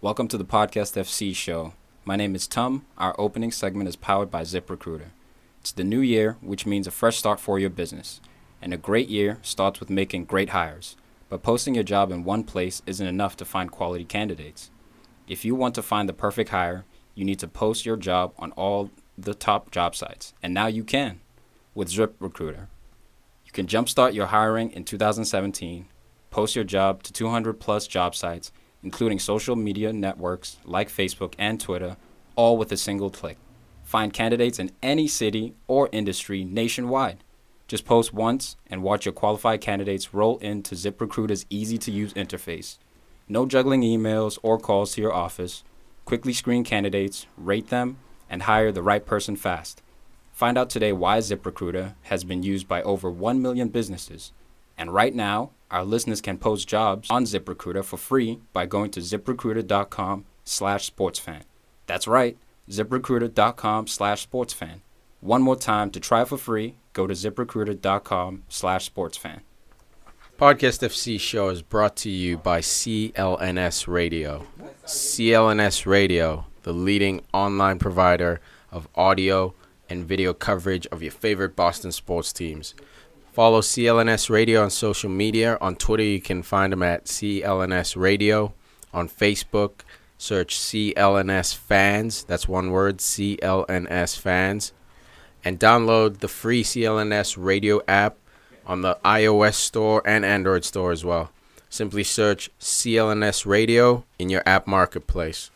Welcome to the Podcast FC show. My name is Tum. Our opening segment is powered by ZipRecruiter. It's the new year, which means a fresh start for your business. And a great year starts with making great hires. But posting your job in one place isn't enough to find quality candidates. If you want to find the perfect hire, you need to post your job on all the top job sites. And now you can with ZipRecruiter. You can jumpstart your hiring in 2017, post your job to 200 plus job sites, including social media networks like Facebook and Twitter, all with a single click. Find candidates in any city or industry nationwide. Just post once and watch your qualified candidates roll into ZipRecruiter's easy-to-use interface. No juggling emails or calls to your office. Quickly screen candidates, rate them, and hire the right person fast. Find out today why ZipRecruiter has been used by over 1 million businesses. And right now, our listeners can post jobs on ZipRecruiter for free by going to ZipRecruiter.com/sportsfan. That's right, ZipRecruiter.com/sportsfan. One more time to try for free, go to ZipRecruiter.com/sportsfan. Podcast FC show is brought to you by CLNS Radio. CLNS Radio, the leading online provider of audio and video coverage of your favorite Boston sports teams. Follow CLNS Radio on social media. On Twitter, you can find them at CLNS Radio. On Facebook, search CLNS Fans. That's one word, CLNS Fans. And download the free CLNS Radio app on the iOS store and Android store as well. Simply search CLNS Radio in your app marketplace.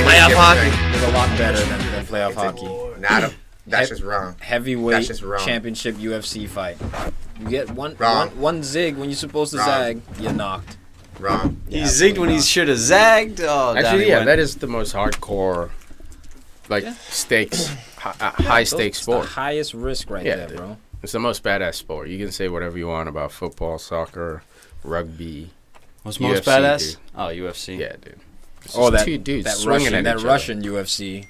Playoff hockey is a lot better than playoff hockey. That's just wrong. Heavyweight championship UFC fight. You get one zig when you're supposed to zag, you're knocked. Wrong. He zigged when he should have zagged. Oh, actually, yeah, that is the most hardcore, stakes, high stakes sport. The highest risk there, bro. It's the most badass sport. You can say whatever you want about football, soccer, rugby. What's most badass? Dude. Oh, UFC. Yeah, dude. Two dudes swinging at Russian UFC.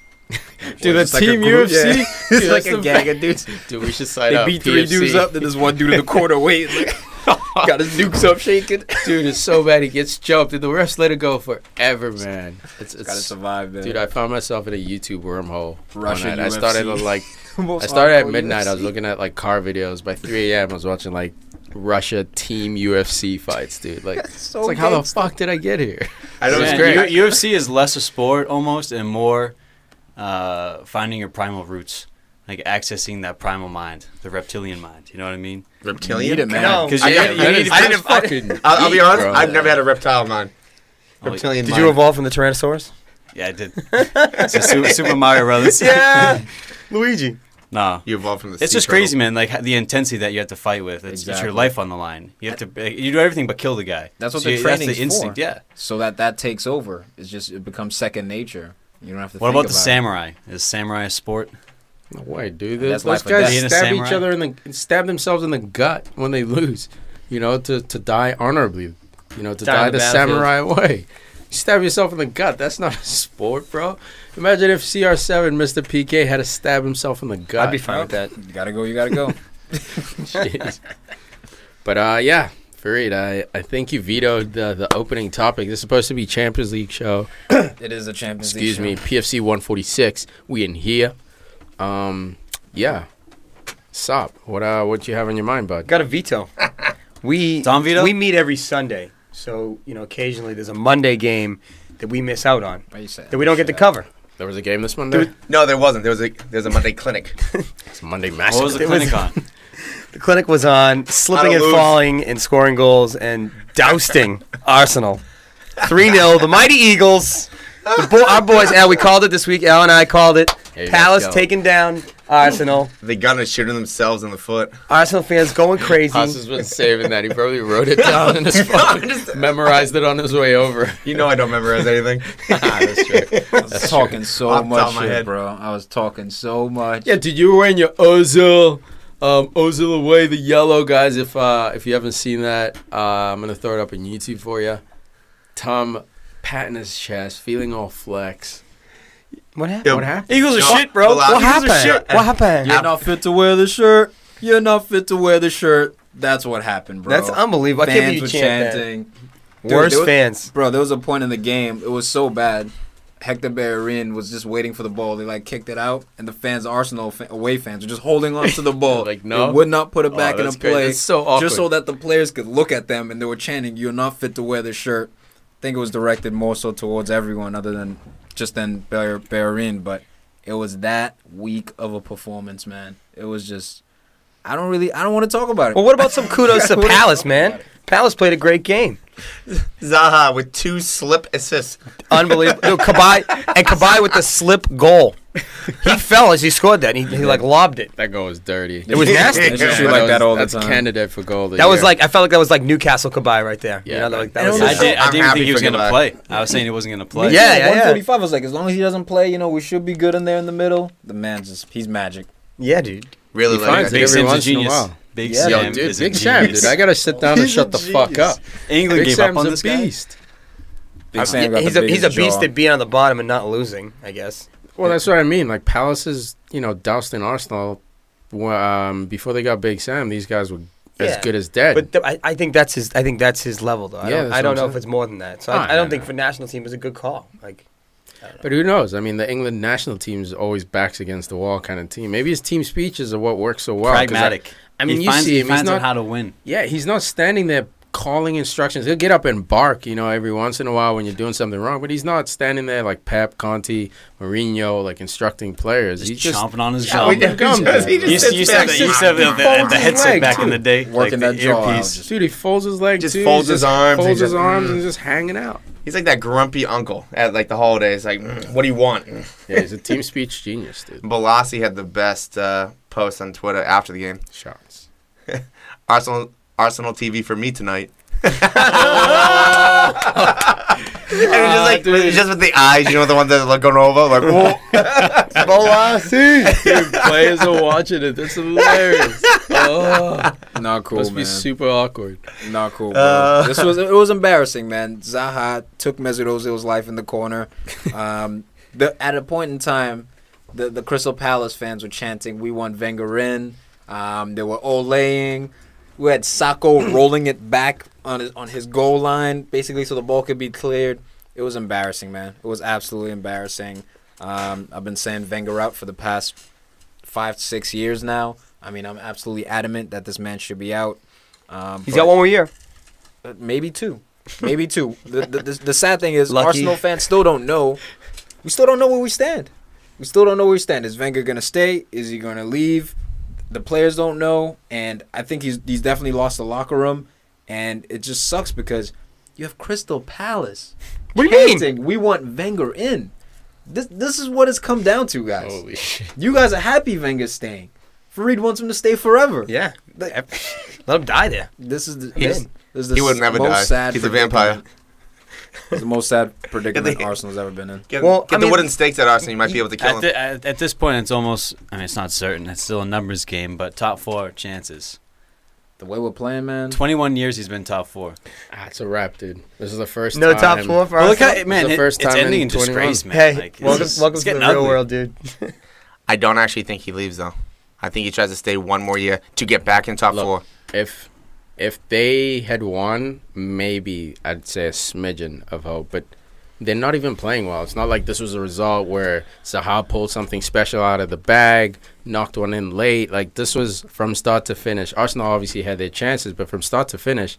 Dude, that Team UFC? Yeah. It's like a gang of dudes. Dude, we should sign up. They beat three dudes up, then there's one dude in the corner waiting. Got his dukes up shaking. Dude, it's so bad he gets jumped, and the refs let it go forever, man. It's gotta survive, man. Dude, I found myself in a YouTube wormhole. Russian UFC. I started at midnight. UFC. I was looking at car videos. By 3 a.m., I was watching Russia Team UFC fights, dude. It's like, how the fuck did I get here? I know, it's great. UFC is less a sport almost and more finding your primal roots, accessing that primal mind, the reptilian mind. You know what I mean? Reptilian? You need it, man. Because I'll be honest, I've never had a reptile mind. Reptilian mind. Did you evolve from the Tyrannosaurus? Yeah, I did. It's a Super Mario Brothers. Yeah. Luigi. Nah. You evolved from the It's just crazy, man, the intensity that you have to fight with. It's your life on the line. You have to you do everything but kill the guy. That's what the training's that's the instinct, for. Yeah. So that takes over. It becomes second nature. You don't have to What think about the samurai? Is samurai a sport? No way, dude. That's Those guys stab themselves in the gut when they lose, to die honorably, to die the samurai way. You stab yourself in the gut. That's not a sport, bro. Imagine if CR7, Mr. PK, had to stab himself in the gut. I'd be fine with that. You gotta go. Jeez. But, Farid, I think you vetoed the opening topic. This is supposed to be Champions League show. It is a Champions League show. Excuse me, PFC 146. We in here. Sup? What you have on your mind, bud? Got a veto. Tom veto? We meet every Sunday. So, occasionally there's a Monday game that we miss out on. That we don't get to cover. There was a game this Monday? No, there wasn't. There's a Monday clinic. It's a Monday massacre. What was the clinic on? The clinic was on slipping and falling and scoring goals and dousting Arsenal. 3-0, the Mighty Eagles. Our boys, Al, we called it this week. Al and I called it. Palace taking down Arsenal. They gonna shooting themselves in the foot. Arsenal fans going crazy. Huss has been saving that. He probably wrote it down in his phone. Memorized it on his way over. You know I don't memorize anything. That's true. I was talking so much shit, bro. I was talking so much. Yeah, dude, you were wearing your Ozil. Ozil away, the yellow, guys. If you haven't seen that, I'm gonna throw it up on YouTube for you. Tom patting his chest, feeling all flex. What happened? What happened? Eagles are shit, bro. What happened? What happened? You're not fit to wear the shirt. You're not fit to wear the shirt. That's what happened, bro. That's unbelievable. I can't believe you chanting. Worst fans. Bro, there was a point in the game. It was so bad. Hector Bellerin was just waiting for the ball. They like kicked it out, and the fans, Arsenal away fans, were just holding on to the ball. Like no, they would not put it back in a play. It's so awkward. Just so that the players could look at them, and they were chanting, "You're not fit to wear this shirt." I think it was directed more so towards everyone, other than just then Bellerin. But it was that weak of a performance, man. It was just. I don't want to talk about it. Well, what about some kudos to Palace, man? Palace played a great game. Zaha with 2 slip assists. Unbelievable. No, Cabaye with the slip goal. He fell as he scored that. And he like lobbed it. That goal was dirty. It was nasty. They should shoot like that all the That's time. candidate for goal. That was like I felt like that was like Newcastle Cabaye right there. Yeah. You know, like that was I didn't I'm even happy think he was for going to Cabaye. play. I was saying he wasn't going to play. Yeah, yeah, 145 was like, as long as he doesn't play, you know, we should be good in there in the middle. The man's just, he's magic. Yeah, dude. Really He like finds that. it Big every Sam's a once in a genius. while. Big Yeah, Sam Yo, dude, is a Big Sam, genius. dude. I gotta sit down and shut the fuck up. England Big gave Sam's up on a this guy. beast. Big Sam got He's the a biggest beast jaw. at being on the bottom and not losing, I guess. Well, that's what I mean. Like Palace is, doused in Arsenal. Before they got Big Sam, these guys were as good as dead. But I think that's his. I think that's his level, though. Yeah, I don't that's what know I'm if it's more than that. So Ah, I don't no, think no. for national team is a good call. Like, But who knows? I mean, the England national team is always backs against the wall kind of team. Maybe his team speeches are what works so well. 'cause Pragmatic. I mean, he you finds, see him. He finds He's out how not. to win. Yeah, he's not standing there calling instructions. He'll get up and bark, every once in a while when you're doing something wrong. But he's not standing there like Pep, Conte, Mourinho, like instructing players. He's just chomping on his Yeah, jaw. we can come, dude. He just You sits used to back, have the headset leg, back too. in the day. Working like that the jaw out, earpiece. just- Dude, he folds his leg Just too. folds He his arms. Folds He's his just, arms and just hanging out. He's like that grumpy uncle at like the holidays. Like, what do you want? Yeah, he's a team speech genius, dude. Balassi had the best post on Twitter after the game. Shots. Arsenal TV for me tonight. And it's just with the eyes, the ones that are looking over, like, whoa. Dude, players are watching it. That's hilarious. Oh, Not cool, must man. be super awkward. Not cool, bro. It was embarrassing, man. Zaha took Mesut Ozil's life in the corner. At a point in time, the Crystal Palace fans were chanting, "We want Wenger in." They were olaying. We had Sacco rolling it back on his goal line, basically, so the ball could be cleared. It was embarrassing, man. It was absolutely embarrassing. I've been saying Wenger out for the past 5 to 6 years now. I mean, I'm absolutely adamant that this man should be out. he's got one more year. Maybe 2. Maybe 2. The sad thing is, Lucky. Arsenal fans still don't know. We still don't know where we stand. We still don't know where we stand. Is Wenger going to stay? Is he going to leave? The players don't know, and I think he's definitely lost the locker room, and it just sucks because you have Crystal Palace. What do you mean? chanting, we want Wenger in. This is what it's come down to, guys. Holy shit. You guys are happy Wenger's staying. Farid wants him to stay forever. Yeah. Let him die there. This is the He would never die. sad He's a vampire. predicament. It's the most sad predicament Arsenal's ever been in. Get Well, I the mean- wooden stakes at Arsenal. You might be able to kill him. At this point, it's almost. I mean, it's not certain. It's still a numbers game, but top 4 chances. The way we're playing, man. 21 years he's been top 4. It's a wrap, dude. This is the first No time. top 4 for Well, look Arsenal? how, man, the first it's time ending in in disgrace, 21. man. Hey, Like, welcome it's to the getting real ugly. world, dude. I don't actually think he leaves, though. I think he tries to stay one more year to get back in top Look, 4. If they had won, maybe I'd say a smidgen of hope, but they're not even playing well. It's not like this was a result where Zaha pulled something special out of the bag, knocked one in late. Like, this was from start to finish. Arsenal obviously had their chances, but from start to finish,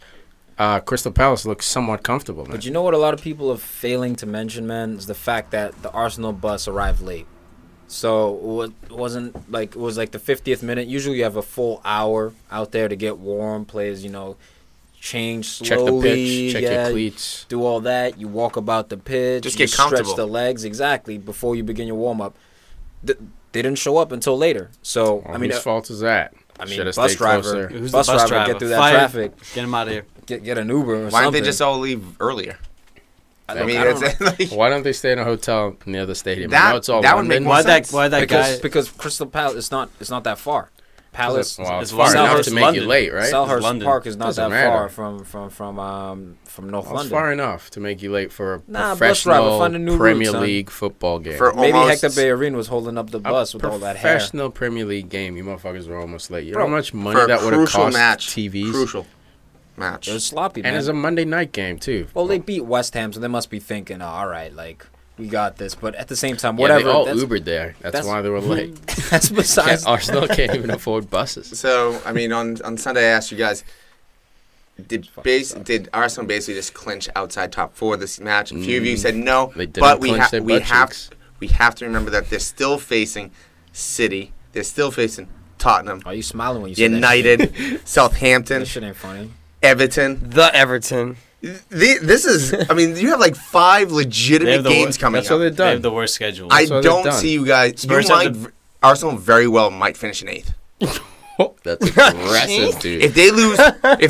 Crystal Palace looks somewhat comfortable, man. But you know what a lot of people are failing to mention, man, is the fact that the Arsenal bus arrived late. So it wasn't like it was like the 50th minute. Usually you have a full hour out there to get warm. Players, change slowly. Check the pitch, check yeah, your cleats. do all that. You walk about the pitch. Just you get comfortable. Stretch the legs exactly before you begin your warm up. they didn't show up until later. So Well, whose fault is that? Bus stayed driver, closer. Who's bus the bus driver, driver? get through that Fire. traffic, Get him out of here. get an Uber or Why something. don't they just all leave earlier? I mean, don't it's like, Why don't they stay in a hotel near the stadium? That- I know it's all that would London. make more Why sense. that guy? because Crystal Palace it's not that far. Palace, Well, It's it's far enough London. to make London. you late, right? Selhurst London. Park is not Doesn't that far matter. from North Well, it's London. far enough to make you late for a Nah, bus driver, professional find a new route, Premier son. League football game. For Maybe almost Hector Bellerin was holding up the bus with all that hair. Professional Premier League game, you motherfuckers were almost late. You know Bro, how much money for a that would have crucial cost match. TVs? Crucial match. It was sloppy, And man. it's a Monday night game, too. Well, they beat West Ham, so they must be thinking, oh, all right, like, we got this. But at the same time, Yeah, whatever. they all that's, Ubered there. That's that's- why they were late. that's besides. Arsenal can't even afford buses. So, I mean, on Sunday, I asked you guys, did Arsenal basically just clinch outside top 4 this match? A few of you said no, They didn't but clinch their butt cheeks. we have to remember that they're still facing City. They're still facing Tottenham, Are you smiling when you say that? United, Southampton, That shit ain't funny. Everton. The Everton. This is, I mean, you have like 5 They legitimate have the games wor- coming That's what up. they've They have done. the worst schedule. I That's what don't they've done. see you guys. Spurs You have might, Arsenal very well might finish in 8th. That's aggressive, dude. If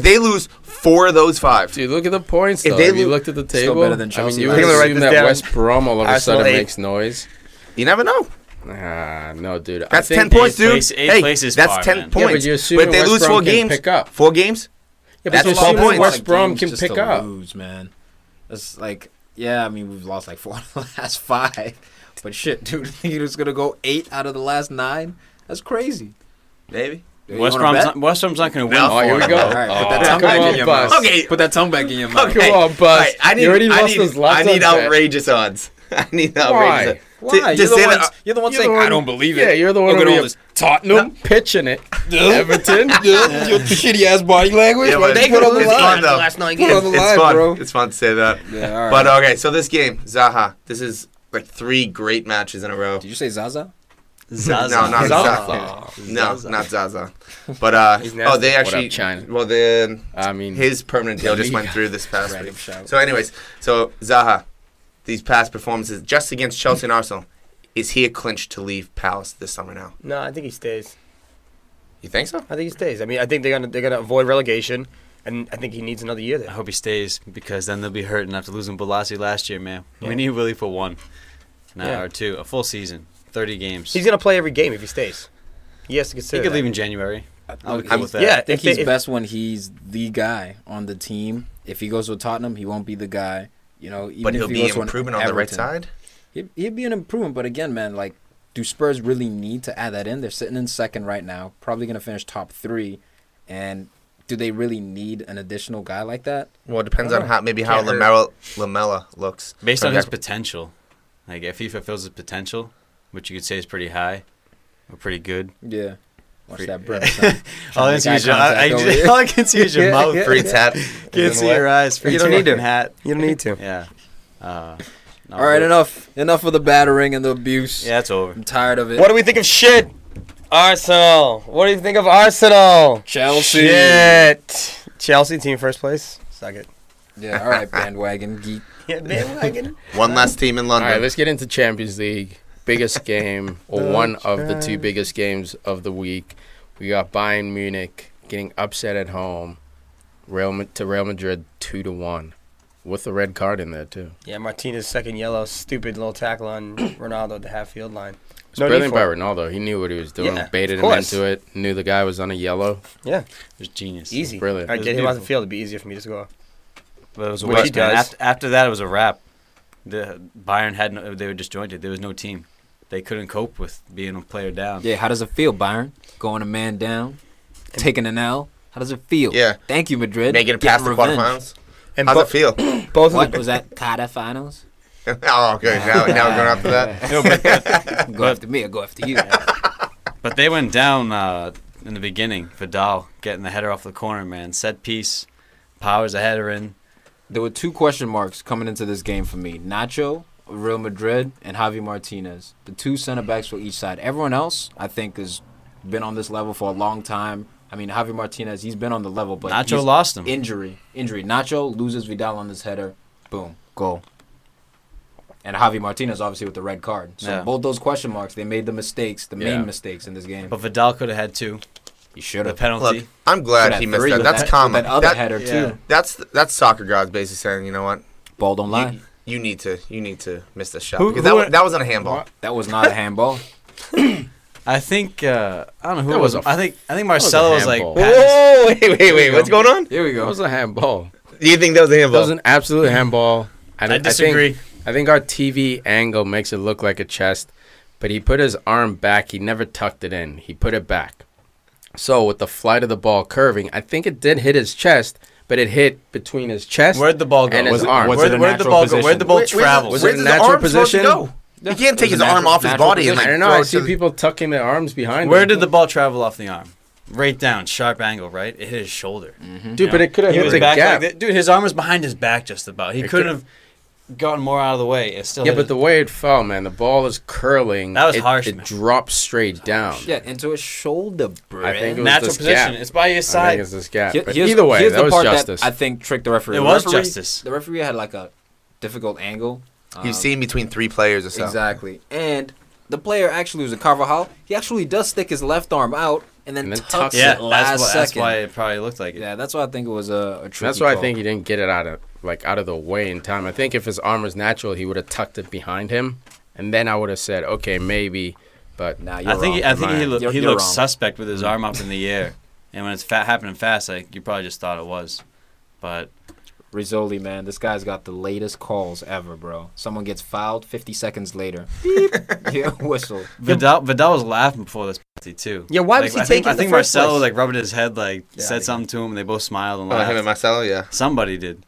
they lose 4 of those 5, Dude, look at the points, If though. they Have you lo- looked at the Still table? better than I Chelsea. mean, you I'm would gonna write assume this that down. West Brom all of a Arsenal sudden 8. makes noise. you never know. No, dude. I That's think 10 points, dude. Eighth place is that's far, 10 man. points. Yeah, but you're assuming if they West lose Brom 4 can games, pick up. 4 games, Yeah, That's but you're 12 assuming points. West Brom Games can just pick to up. lose, man. That's like, yeah, I mean, we've lost like 4 out of the last 5. But shit, dude, he was going to go 8 out of the last 9? That's crazy. maybe. You West wanna bet? Brom's not going to win. No. Oh, here we go. All right, put that Oh, tongue come back on, in your Bus. mouth. Okay. Put that tongue back in your mouth. Come on, Bus. You already lost those I need lots on bet. outrageous odds. I need Why? outrageous odds. Why? To say that, You're the one You're saying, the one- I don't believe it. Yeah, you're the one Look at who all be this Tottenham pitching it. Everton. your shitty ass body language. Yeah, Why but they put on the it's line? fun, though. Last 9 Put on games. the it's line, fun. bro. It's fun to say that. Yeah, all right. But okay, so this game, Zaha. This is like 3 great matches in a row. Did you say Zaza? Zaza. No, not Zaza. Zaza. No, not Zaza. But He's nasty. they What actually. up, China? Well, I mean, his permanent deal just Liga. went through this past Random week. shout. So, anyways, Zaha, these past performances just against Chelsea and Arsenal, is he a clinch to leave Palace this summer now? No, I think he stays. You think so? I think he stays. I mean, I think they're gonna avoid relegation, and I think he needs another year I there. hope he stays because then they'll be hurting after losing Bolasie last year, man. Yeah. We need Willie for 1. Yeah. Or 2. A full season. 30 games. He's gonna play every game if he stays. He has to He consider. could that. leave in January. I'll be I'm- cool with that. yeah. I think If they- he's if- best when he's the guy on the team. If he goes with Tottenham, he won't be the guy. You know, even But if he'll he be goes to an improving on the right Everton. side? He'd be an improvement, but again, man, like, do Spurs really need to add that in? They're sitting in second right now, probably going to finish top 3, and do they really need an additional guy like that? Well, it depends I on don't how Can't hurt. Lamella looks. Based For on his example. potential. Like, if he fulfills his potential, which you could say is pretty high or pretty good. Yeah. Watch Free- that breath. son. All I Trying can see to is make eye contact over here. all I can see is your mouth. Free tat. Can't see your eyes. You don't need to. Hat. You don't need to. Yeah. No, All right, but- enough of the battering and the abuse. Yeah, it's over. I'm tired of it. What do we think of shit? Arsenal. What do you think of Arsenal? Chelsea. Shit. Chelsea team first place. Suck it. Yeah, all right, bandwagon geek. Yeah, bandwagon. One less team in all London. right, let's get into Champions League. Biggest game, or one of the 2 biggest games of the week. We got Bayern Munich getting upset at home. Real Madrid 2-1, with the red card in there too. Yeah, Martinez's second yellow, stupid little tackle on Ronaldo at the half field line. It's No brilliant need by for it. Ronaldo. He knew what he was doing. Yeah, Baited of him course. into it. Knew the guy was on a yellow. Yeah, It was genius. easy. Brilliant. All right, It was get him off the beautiful. field. It'd be easier for me to score. But it was a Which he waste, man. does. After that, it was a wrap. The Bayern had no, they were disjointed. There was no team. They couldn't cope with being a player down. Yeah, how does it feel, Bayern? Going a man down, taking an L. How does it feel? Yeah. Thank you, Madrid. Making it past the Getting revenge. quarterfinals. And How's it feel? both What of the, was that? Quarterfinals? Oh, okay. Now we're going after that. Go after me or go after you. But they went down in the beginning. Vidal getting the header off the corner, man. Set piece. Powers the header in. There were 2 question marks coming into this game for me. Nacho, Real Madrid, and Javi Martinez. The 2 center backs for each side. Everyone else, I think, has been on this level for a long time. I mean, Javi Martinez, he's been on the level, but Nacho he's lost him. Injury. Nacho loses Vidal on this header. Boom. Goal. And Javi Martinez, obviously, with the red card. So both those question marks, they made the mistakes, the main mistakes in this game. But Vidal could have had 2. He should have. The penalty. Look, I'm glad he missed that. That's common. That other header, too. That's soccer gods basically saying, you know what? Ball don't lie. You need to miss the shot. Because that wasn't a handball. That was not a handball. I think I don't know who That it was. was I think Marcelo was like. handball. Whoa, wait. What's going on? Here we go. That was a handball. Do you think that was a That handball? was an absolute handball. And I disagree. I think our TV angle makes it look like a chest, but he put his arm back. He never tucked it in. He put it back. So with the flight of the ball curving, I think it did hit his chest, but it hit between his chest. Where'd the ball go? And his arm. Was it a Where'd the natural ball position? go? Where'd the ball travel? Was it a natural position? He can't take It was his a arm off his natural body and position. like I don't know. throw I it see to people tucking their arms behind Where them. did the ball travel off the arm? Right down, sharp angle, right? It hit his shoulder. Dude, but it could have He hit was the back gap. like that. Dude, his arm was behind his back just about. He couldn't have gotten more out of the way. It still Yeah, hit but his- the way it fell, man, the ball is curling. That was it, harsh, It man. dropped straight down. Yeah, into his shoulder, bro. I think it was natural this position. gap. It's by his I side. think it's this gap. But Here's- either way, here's that the was part justice. I think tricked the referee. It The was referee- justice. The referee had like a difficult angle. He's seen between 3 players or so. Exactly. And the player actually was a Carvajal. He actually does stick his left arm out and then tucks tucks it Yeah, last that's second. why it probably looked like it. Yeah, that's why I think it was a tricky That's why I call. think he didn't get it out of the way in time. I think if his arm was natural, he would have tucked it behind him, and then I would have said, okay, maybe. But Nah, you're I think wrong. he You're looked wrong. suspect with his arm up in the air, and when it's happening fast, like you probably just thought it was, but Rizzoli, man, this guy's got the latest calls ever, bro. Someone gets fouled, 50 seconds later. Beep. Yeah, whistle. Vidal was laughing before this penalty too. Yeah, why was he taking it I in think the first Marcelo place? like rubbed his head, like Yeah, said something to him, and they both smiled and Oh, laughed. him and Marcelo, yeah. Somebody did.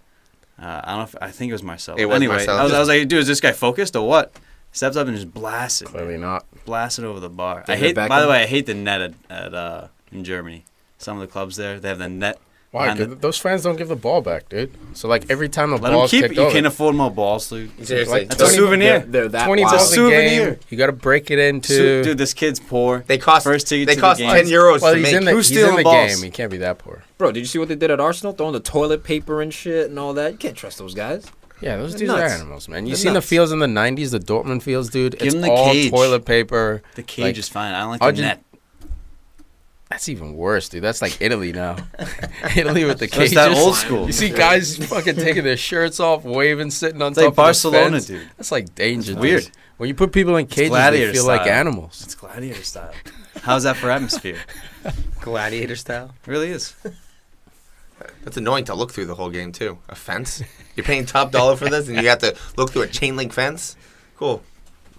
I don't know. I think it was Marcelo. It was anyway, Marcelo. I was like, dude, is this guy focused or what? Steps up and just blasts it. clearly not. Blast it over the bar. David By Beckham? the way, I hate the net at in Germany. Some of the clubs there, they have the net. Why? behind 'Cause the- those fans don't give the ball back, dude. So like every time the Let them ball's keep it. kicked You over, can't afford more balls, dude. Seriously. That's a souvenir. They're that 20 wild. balls a souvenir. game. You got to break it into. Dude, this kid's poor. They cost First ticket they to cost the 10 game. euros well, to he's make. in the, Who's he's in stealing the balls? game. He can't be that poor. Bro, did you see what they did at Arsenal? Throwing the toilet paper and shit and all that? You can't trust those guys. Yeah, those They're dudes are nuts. animals, man. You They're seen nuts. the fields in the '90s, the Dortmund fields, dude? Give It's them the all cage. toilet paper. The cage Like, is fine. I don't like Argent- the net. That's even worse, dude. That's like Italy now. Italy with the It's cages. that old school. You see guys fucking taking their shirts off, waving, sitting on It's top like of the Barcelona, fence. dude. That's like danger. It's weird. dude. When you put people in cages, they gladiator feel like style. animals. It's gladiator style. How's that for atmosphere? Gladiator style. It really is. That's annoying to look through the whole game, too. A fence? You're paying top dollar for this, and you have to look through a chain link fence? Cool.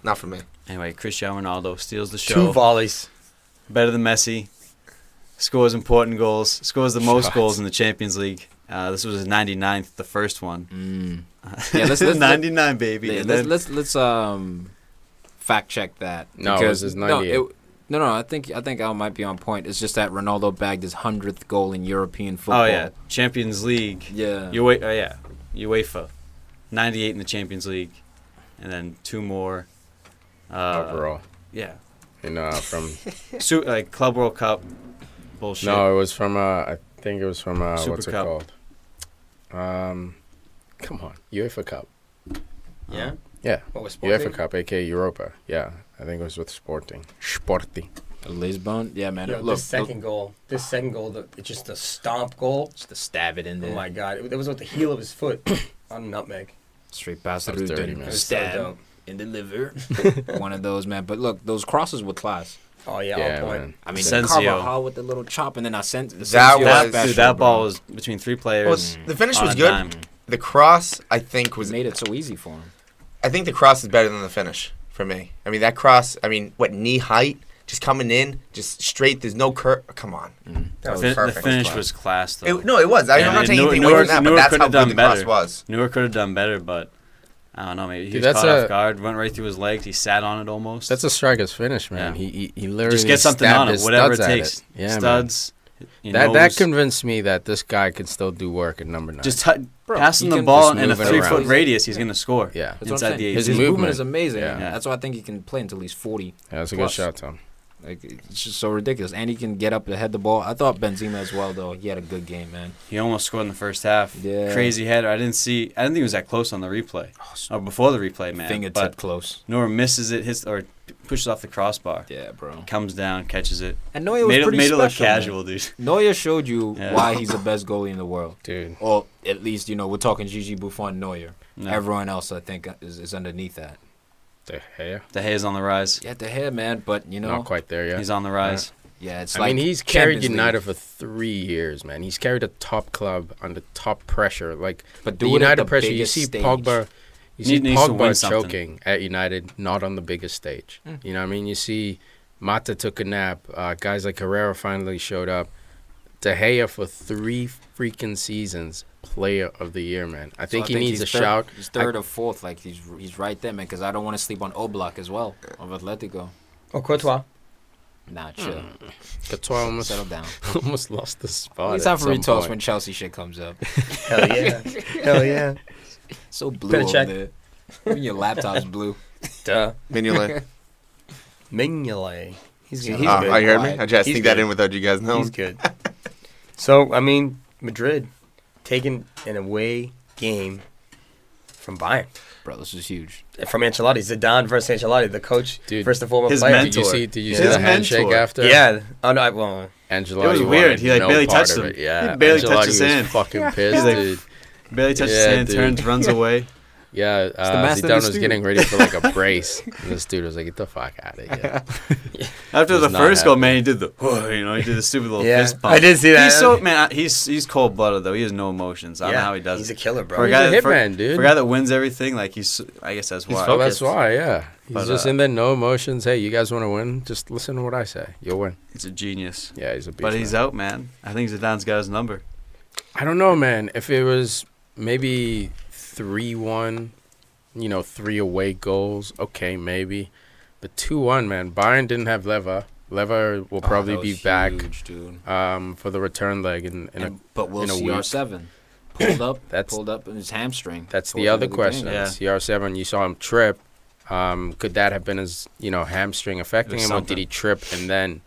Not for me. Anyway, Cristiano Ronaldo steals the show. 2 volleys. Better than Messi. Scores important goals. Scores the most Shots. goals in the Champions League. This was his 99th, the first one. Yeah, let's 99, baby. Yeah, And let's then- fact check that. No, it was his 98. No, I think I might be on point. It's just that Ronaldo bagged his 100th goal in European football. oh yeah, Champions League. Yeah. UEFA. 98 in the Champions League, and then 2 more. Overall, Yeah. from Like Club World Cup. Bullshit. no, it was from I think it was from Super what's it Cup. called? Come on, UEFA Cup. Yeah. Yeah, What was Sporting? UEFA Cup, aka Europa. Yeah, I think it was with Sporting. Lisbon. Yeah, man. Yo, Look, this second goal, it's just a stomp goal. just to stab it in there. Oh my god, it was with the heel of his foot on a nutmeg. Straight past the That was root dirty, and man. It was so stab dope. in the liver. One of those, man. But look, those crosses were class. Oh yeah, Yeah, on point. man. I mean, Sensio. Carvajal with the little chop, and then I sent the That Sensio was- special, Dude, that bro. ball was between 3 players. Well, the finish on was a good. dime. The cross, I think, was. made it so easy for him. I think the cross is better than the finish for me. I mean, that cross, knee height, just coming in, just straight. There's no curve. Come on. That was The perfect. finish was class, though. No, it was. I'm not taking anything away from that, but that's how good the cross was. Newark could have done better, but I don't know. Maybe he Dude, was that's caught a- off guard, went right through his legs. He sat on it almost. That's a striker's finish, man. Yeah. He literally Just get something stabbed on it, his whatever it studs at takes. Yeah, man. Studs. That convinced me that this guy can still do work at number 9. Just Bro, passing he the can ball just in a move it 3-foot around. radius, he's going to score. yeah, That's what I'm Inside saying. the His 18. movement movement. is amazing. Yeah. That's why I think he can play until he's 40. yeah, that's a Plus. good shot, Tom. Like, it's just so ridiculous. And he can get up to head the ball. I thought Benzema as well, though. He had a good game, man. He almost scored in the first half. Yeah. Crazy header. I didn't think it was that close on the replay. Or before the replay, man. Fingertip close. Neuer misses it, or pushes off the crossbar. Yeah, bro. Comes down, catches it. And Neuer was pretty made special, it look casual, dude. Neuer showed you why he's the best goalie in the world. Dude. Or at least, we're talking Gigi Buffon, Neuer. No. Everyone else, I think, is underneath that. De Gea? De Gea's on the rise. Yeah, De Gea, man, but, Not quite there yet. He's on the rise. Yeah, it's I like mean, he's carried Champions United League. for 3 years, man. He's carried a top club under top pressure. Like, But the do it at United the pressure, you biggest see stage. Pogba... You see Needs to win Pogba something. choking at United, not on the biggest stage. You know what I mean? You see Mata took a nap. Guys like Herrera finally showed up. De Gea for 3 freaking seasons, player of the year, man. I think he needs a shout. He's third or fourth. Like, he's right there, man, because I don't want to sleep on Oblak as well, of Atletico. Oh, Courtois. Nah, chill. Courtois almost, Settle down. almost lost the spot. It's time at for some retoast point. when Chelsea shit comes up. Hell yeah. Hell yeah. So blue Better over check. there. Even your laptop's blue. Duh. Mignolet. Mignolet. He's good. He's Oh, good. you heard me? I just He's sneak that good. in without you guys knowing. He's good. So, I mean, Madrid taking an away game from Bayern. Bro, this is huge. From Ancelotti. Zidane versus Ancelotti, the coach, Dude, first and foremost his player. mentor. Did you Yeah. see His the handshake mentor. after? Yeah. Oh, no, well, Angelotti It was weird. wanted He, like, no barely part touched of him. it. Yeah, He barely touched Angelotti his was hand. fucking pissed, He's like, dude. Barely touches Yeah, his hand, dude. turns, runs away. Yeah, the master of Zidane the was stew. getting ready for like a brace. And this dude was like, "Get the fuck out of here!" After Was the not first goal, happy. man, he did the, he did the stupid little yeah. fist pump. I did see that. He's so man. He's cold blooded though. He has no emotions. I don't know how he does He's it. a killer, bro. For a He's guy a that- hitman, dude. For a guy that wins everything, like I guess that's why. Oh, that's why, yeah. He's But, just in there, no emotions. Hey, you guys want to win? Just listen to what I say. You'll win. He's a genius. Yeah, he's a beast. But he's man. out, man. I think Zidane's got his number. I don't know, man. If it was maybe 3-1, 3 away goals, okay, maybe. But 2-1, man. Bayern didn't have Lever. Lever will probably that be was back huge, dude. for the return leg But will in a week. CR7 pulled up in his hamstring? That's towards the other end of question. game. Yeah. CR7, you saw him trip. Could that have been his, hamstring affecting There's him, or something. did he trip and then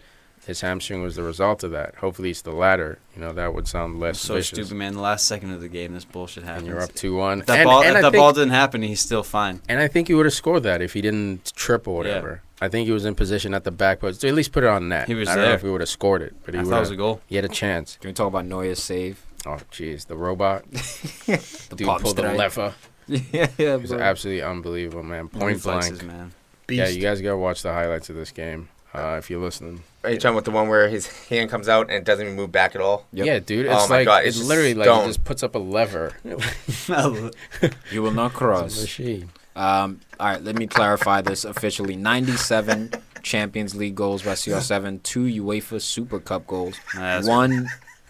his hamstring was the result of that? Hopefully it's the latter. That would sound less So vicious. stupid, man. The last second of the game, this bullshit happens. And you're up 2-1. If that And- ball, and if I that think- ball didn't happen, he's still fine. And I think he would have scored that if he didn't trip or whatever. I think he was in position at the back post to at least put it on net. He was I don't know there. if he would have scored it, but I thought it was a goal. he had a chance. Can we talk about Neuer's save? Oh, jeez. The robot. The Dude pop pulled the strike. lever. yeah, It was bro. absolutely unbelievable, man. Point Reflexes, blank. man. Beast. Yeah, you guys got to watch the highlights of this game if you're listening. Are you talking about the one where his hand comes out and it doesn't even move back at all? Yep. Yeah, dude. Oh It's my like, God, it's it's literally just like he stone. just puts up a lever. You will not It's a cross. machine. All right, let me clarify this officially. 97 Champions League goals by CR7, 2 UEFA Super Cup goals, That's 1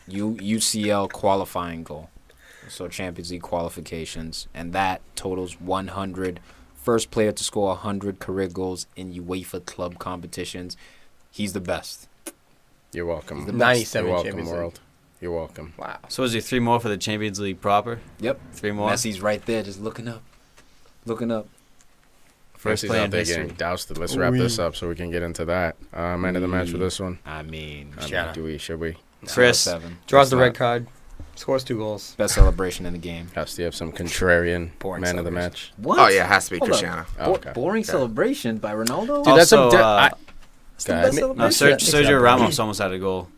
UCL qualifying goal. So Champions League qualifications, and that totals 100. First player to score 100 career goals in UEFA club competitions. He's the best. You're welcome. He's the best. 97 You're welcome, Champions League. world. You're welcome. Wow. So is he 3 more for the Champions League proper? Yep. 3 more. Messi's right there, just looking up. Looking up. First Messi's play out in there history. getting doused. Let's wrap this up so we can get into that. Man of the match for this one. I mean, Should we? Chris. 7. Draws the It's red not- card. Scores 2 goals. Best celebration in the game. Has to have some contrarian Boring man of the celebration. match. What? Oh, yeah, it has to be Hold up. Cristiano. Oh, okay. Boring celebration by Ronaldo? Dude, that's a Also, It's the Go best ahead. No, celebration. Sergio Ramos almost had a goal.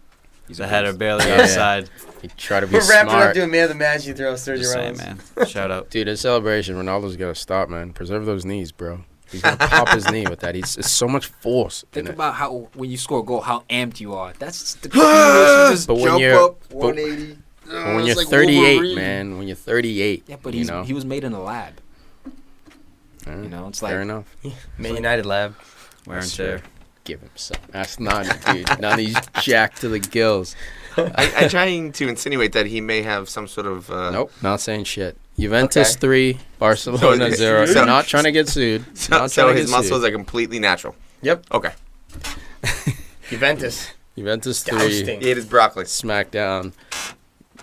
He's The a header beast. barely Yeah. outside. He tried to be We're wrapping up smart. doing man of the match. You throw Sergio Just saying, Ramos. man. Shout out. Dude, his celebration, Ronaldo's got to stop, man. Preserve those knees, bro. He's going to pop his knee with that. It's so much force in Think it. about how when you score a goal, how amped you are. That's the coolest. Just But when Jump you're up, 180. but when It's you're like 38, Wolverine. man, when you're 38, yeah, but you he know, was made in a lab. Yeah, You know, it's fair like enough. Man United lab. Wear and That's tear. Give him some. That's not, dude. Now he's jacked to the gills. I'm trying to insinuate that he may have some sort of... Nope, not saying shit. Juventus Okay. 3, Barcelona So- 0. so- Not trying to get sued. So, Not so trying to his get muscles sued. are completely natural. Yep. Okay. Juventus. Juventus 3, Dousting. He ate his broccoli. Smackdown,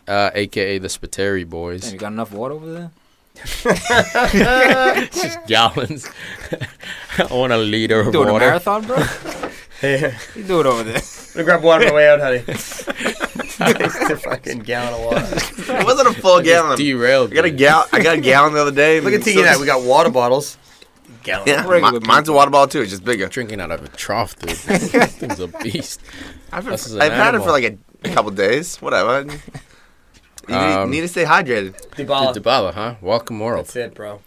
a.k.a. the Spiteri boys. damn, you got enough water over there? Just gallons. I want a liter of Doing a water. marathon, bro? Yeah. You do it over there. I'm gonna grab water on my way out, honey. Takes a fucking gallon of water. It wasn't a full gallon. Derailed. I got a gallon the other day. Look at Tiki and I. We got water bottles. Gallon. Yeah, mine's a water bottle too. It's just bigger. Drinking out of a trough, dude. This thing's a beast. I've This is an had it animal. for like a couple days. Whatever. You need to stay hydrated. Dybala. Dybala, huh? Welcome world. That's it, bro.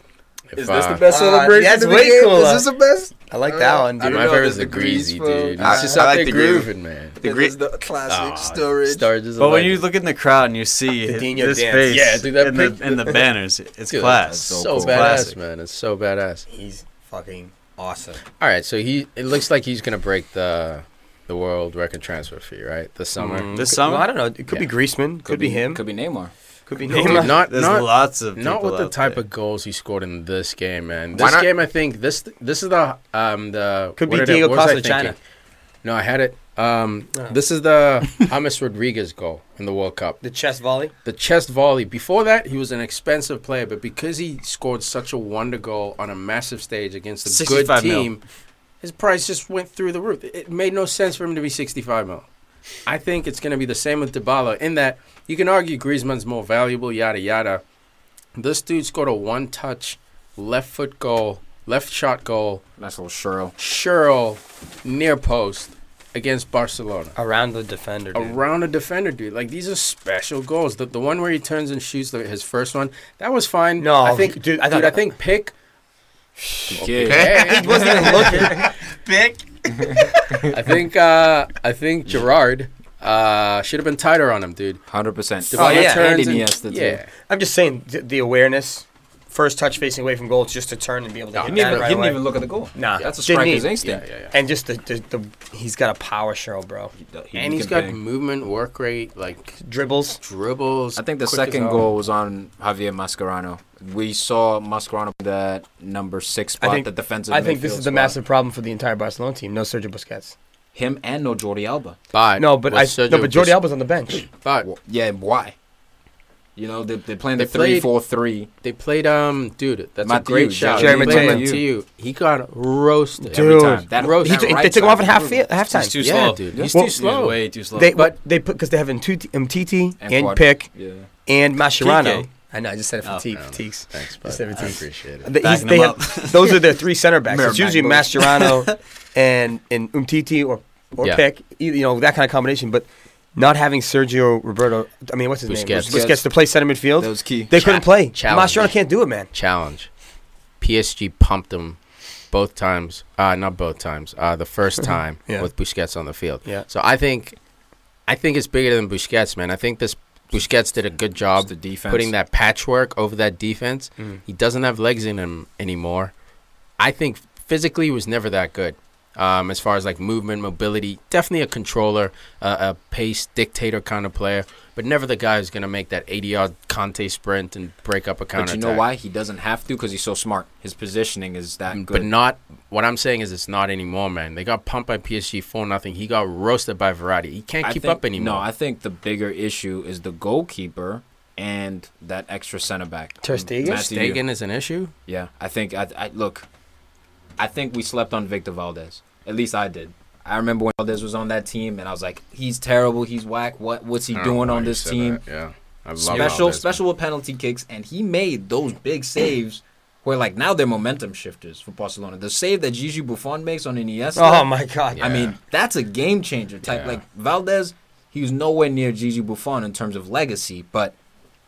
If, Is this the best celebration? that's of the way game? cooler. Is this the best? I like that one, dude. I don't My know, favorite there's is the the grease greasy, from- dude. I- He's just I out like there the groove. grooving, man. The It is the classic Sturridge. Sturridge is a But when legend. you look in the crowd and you see The Dino this dance. face Yeah, dude, that in, pic- the banners, it's Dude, class. that's so so cool. badass, Classic. man. It's so badass. He's fucking awesome. All right, so it looks like he's gonna break the world record transfer fee, right? This summer. This Well, summer, I don't know. It could be Griezmann. Could be him. Could be Neymar. Could be Dude, Neymar. not there's not lots of not people with the out type there. of goals he scored in this game, man. Why This not? game, I think this is the Could what be did I- Diego what was I Costa, China. thinking? No, I had it. This is the James Rodriguez goal in the World Cup. The chest volley. The chest volley. Before that, he was an expensive player, but because he scored such a wonder goal on a massive stage against a good 65 mil. team, his price just went through the roof. It made no sense for him to be 65 mil. I think it's going to be the same with Dybala in that you can argue Griezmann's more valuable, yada, yada. This dude scored a one-touch left foot goal, left shot goal, Nice little Shurl. near post against Barcelona. Around the defender, dude. Around a defender, dude. Like, these are special goals. The one where he turns and shoots his first one, that was fine. No, I think, dude, I think Pick. Yeah. He wasn't even looking. Pick. I think Gerard should have been tighter on him, dude. 100%. Oh, yeah. And Turns and- Iniesta, too. yeah. I'm just saying the awareness. First touch facing away from goal, just to turn and be able to hit He that didn't, right he didn't away. even look at the goal. Nah, That's a didn't striker's need- instinct. Yeah. And just the he's got a power show, bro. And he's got movement, work rate, like Dribbles. dribbles. I think the quick as second hell. goal was on Javier Mascherano. We saw Mascherano that number 6 spot, the defensive I think this midfield is the spot. massive problem for the entire Barcelona team. No Sergio Busquets. Him and no Jordi Alba. But No, but was Sergio Jordi Bus- Alba's on the bench. But Yeah, why? You know, they're playing the They played- 3-4-3. they played dude, that's a Matthew, great shot. Jerry They played Matthew. Matthew. He got roasted. Dude. Every time. That, Roast. that They right took him off side at was halftime. He's too Yeah, slow. dude. He's Well, too slow. He's way too slow. But they put because they have Umtiti and Quad. Pick Yeah. and Mascherano. Kike. I know. I just said it for Oh, Teeks. Thanks, Just but said it for I Teeks. appreciate it. Backing They them have, those are their three center backs. It's Mirror usually back Mascherano and Umtiti or Yeah. Pick. You know, that kind of combination. But not having Sergio Roberto. I mean, what's his name? Busquets. Busquets to play center midfield. That was key. They couldn't play. challenge. Mascherano can't do it, man. Challenge. PSG pumped him both times. Not both times. The first time Yeah. with Busquets on the field. Yeah. So I think it's bigger than Busquets, man. I think this Busquets did a good job Just the defense. putting that patchwork over that defense. He doesn't have legs in him anymore. I think physically he was never that good. As far as like movement, mobility, definitely a controller, a pace dictator kind of player, but never the guy who's gonna make that 80-yard Conte sprint and break up a counter. But you know why? He doesn't have to because he's so smart. His positioning is that good. But not. What I'm saying is it's not anymore, man. They got pumped by PSG 4-0. He got roasted by Verratti. He can't keep up anymore. No, I think the bigger issue is the goalkeeper and that extra center back. Ter Stegen? Matthew. Stegen is an issue. Yeah, I think I think we slept on Victor Valdez. At least I did. I remember when Valdez was on that team, and I was like, he's terrible, he's whack. What's he I don't know doing why on you this said team? that. Yeah, I love Special with penalty kicks, and he made those big saves where like now they're momentum shifters for Barcelona. The save that Gigi Buffon makes on Iniesta. Oh my God! I mean, that's a game changer type. Yeah. Like Valdez, he was nowhere near Gigi Buffon in terms of legacy, but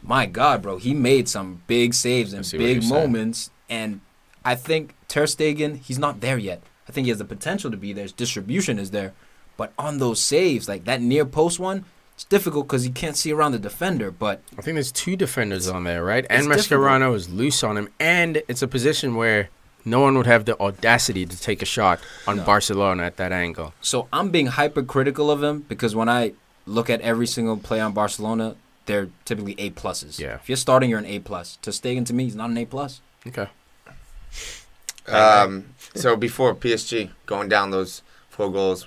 my God, bro, he made some big saves and see what big you're saying. moments. And I think Ter Stegen, he's not there yet. I think he has the potential to be there. His distribution is there, but on those saves, like that near post one, it's difficult because he can't see around the defender. But I think there's two defenders on there, right? And it's difficult. Mascherano is loose on him, and it's a position where no one would have the audacity to take a shot on Barcelona at that angle. so I'm being hypercritical of him because when I look at every single play on Barcelona, they're typically A pluses. Yeah. If you're starting, you're an A plus. Ter Stegen to me, he's not an A plus. Okay. So before PSG going down those 4 goals,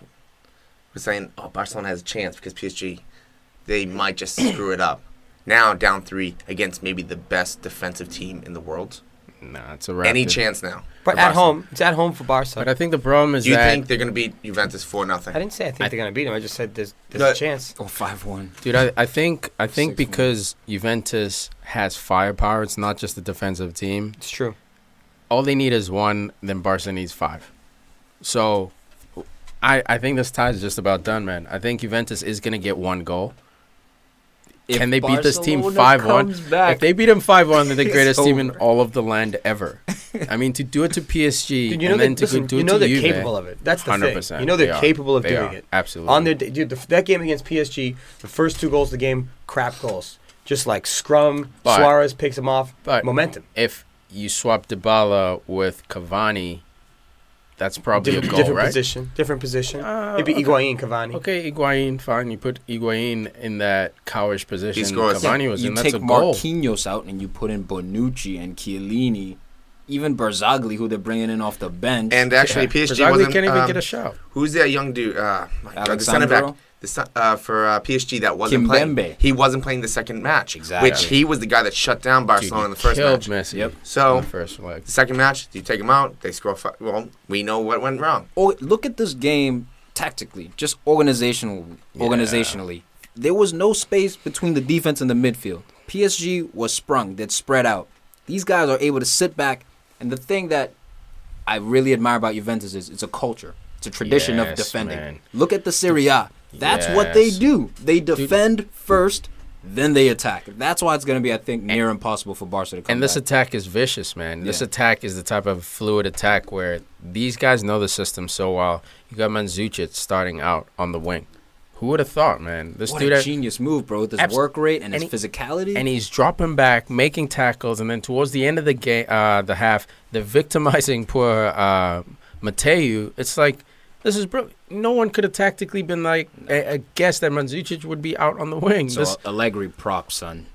we're saying, oh, Barcelona has a chance because PSG, they might just screw it up. Now down 3 against maybe the best defensive team in the world. Nah, it's a wrap. Any chance now? But for at Barca? home, it's at home for Barca. But I think the problem is Do you that think they're going to beat Juventus 4-0? I didn't say I think they're going to beat them. I just said there's No. a chance. Or 5-1. Dude, I think 6-1. because Juventus has firepower, it's not just a defensive team. It's true. All they need is one, then Barca needs 5. So I think this tie is just about done, man. I think Juventus is going to get 1 goal. Can they beat this team 5-1? If they beat them 5-1, they're the greatest team in all of the land ever. I mean, to do it to PSG Dude, and then to do it to they're Juve, capable of it. That's the 100%. thing. You know they're capable of They doing are. it. Absolutely. On their dude, that game against PSG, the first 2 goals of the game, crap goals. Just like scrum, But- Suarez picks them off, but momentum. if you swap Dybala with Cavani, that's probably a goal, different right? position. Different position. It'd be okay. Higuain, Cavani. Okay, Higuain, fine. You put Higuain in that cowish position. scores. Cavani was You in. That's take a goal. Marquinhos out and you put in Bonucci and Chiellini, even Berzagli, who they're bringing in off the bench. And actually, PSG Berzagli wasn't. can't even get a shot. Who's that young dude? My God, the center Alexandro? back. For PSG that wasn't Kimpembe. playing. He wasn't playing the second match. Exactly. Which he was the guy that shut down Barcelona in the first killed match. Messi. Yep. In So the first leg. the second match, you take him out. They score. Well, we know what went wrong. Oh, look at this game tactically, just organizationally. There was no space between the defense and the midfield. PSG was sprung, they'd spread out. These guys are able to sit back, and the thing that I really admire about Juventus is it's a culture. It's a tradition of Yes, defending. man. Look at the Serie A. That's what they Yes. do. They defend first, then they attack. That's why it's going to be, I think, near impossible for Barca to come And this back. attack is vicious, man. This Yeah. attack is the type of fluid attack where these guys know the system so well. You got Mandzukic starting out on the wing. Who would have thought, man? This What dude, a genius move, bro. With his work rate and his physicality. and he's dropping back, making tackles, and then towards the end of the game, the half, they're victimizing poor Mateu. It's like, this is bro. No one could have tactically been like a guess that Mandzukic would be out on the wing. So This Allegri prop, son.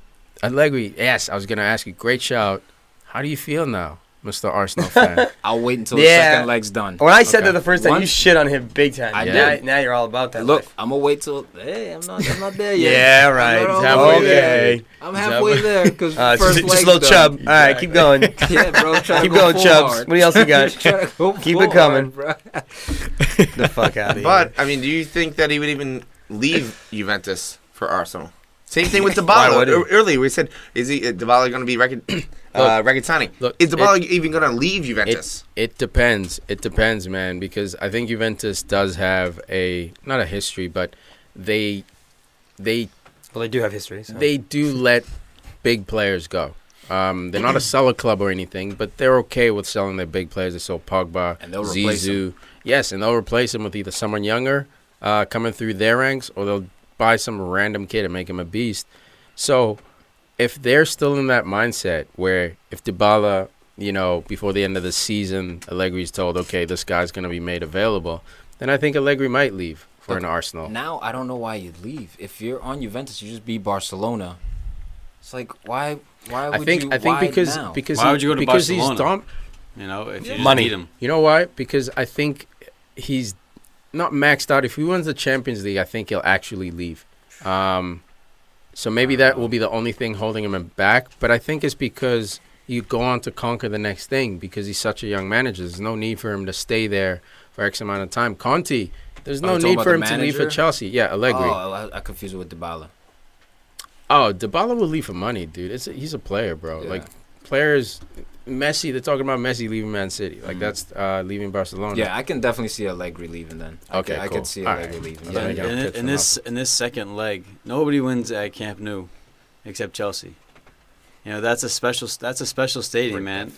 Allegri, yes, I was gonna ask you. Great shout. How do you feel now, Mr. Arsenal fan? I'll wait until the Yeah. second leg's done. When I said Okay. that the first time, you Once- shit on him big time. I now, did. now you're all about that. Look, life. I'm gonna wait till. Hey, I'm not there yet. Yeah, right. I'm not He's all the way halfway there. there. I'm halfway there because first just a leg's little done. chub. All right, keep going. Yeah, bro. Try Keep to go going, full Chubbs. hard. What else you got? Try to go Keep full it coming. hard, bro. The fuck out of here. But I mean, do you think that he would even leave Juventus for Arsenal? Same thing with Why Dybala. would he? Earlier we said, is he Dybala going to be Regazzani? look, Is Dybala even going to leave Juventus? It depends. It depends, man, because I think Juventus does have not a history, but they well, they do have history. So. they do let big players go. They're not a seller club or anything, but they're okay with selling their big players. They sold Pogba, And they'll replace Zizou. Yes, and they'll replace him with either someone younger coming through their ranks, or they'll buy some random kid and make him a beast. So if they're still in that mindset where if Dybala, before the end of the season, Allegri's told, okay, this guy's going to be made available, then I think Allegri might leave for Look, an Arsenal. Now I don't know why you'd leave. If you're on Juventus, you just beat Barcelona. It's like why would I think you? because now? because Why would you go to because Barcelona? he's dumb. If you just Money. beat him. You know why? Because I think he's not maxed out. If he wins the Champions League, I think he'll actually leave. So maybe that will be the only thing holding him back. But I think it's because you go on to conquer the next thing because he's such a young manager. There's no need for him to stay there for X amount of time. Conte, there's no you're talking need about for the him to leave for manager? Chelsea. Yeah, Allegri. Oh, I confused it with Dybala. Oh, Dybala will leave for money, dude. He's a player, bro. Yeah. Like, players, Messi, they're talking about Messi leaving Man City. Like, that's leaving Barcelona. Yeah, I can definitely see Allegri leaving then. Okay, I cool. could see All Allegri right. leaving. Yeah, Yeah, yeah. In this second leg, nobody wins at Camp Nou except Chelsea. That's a special stadium, man.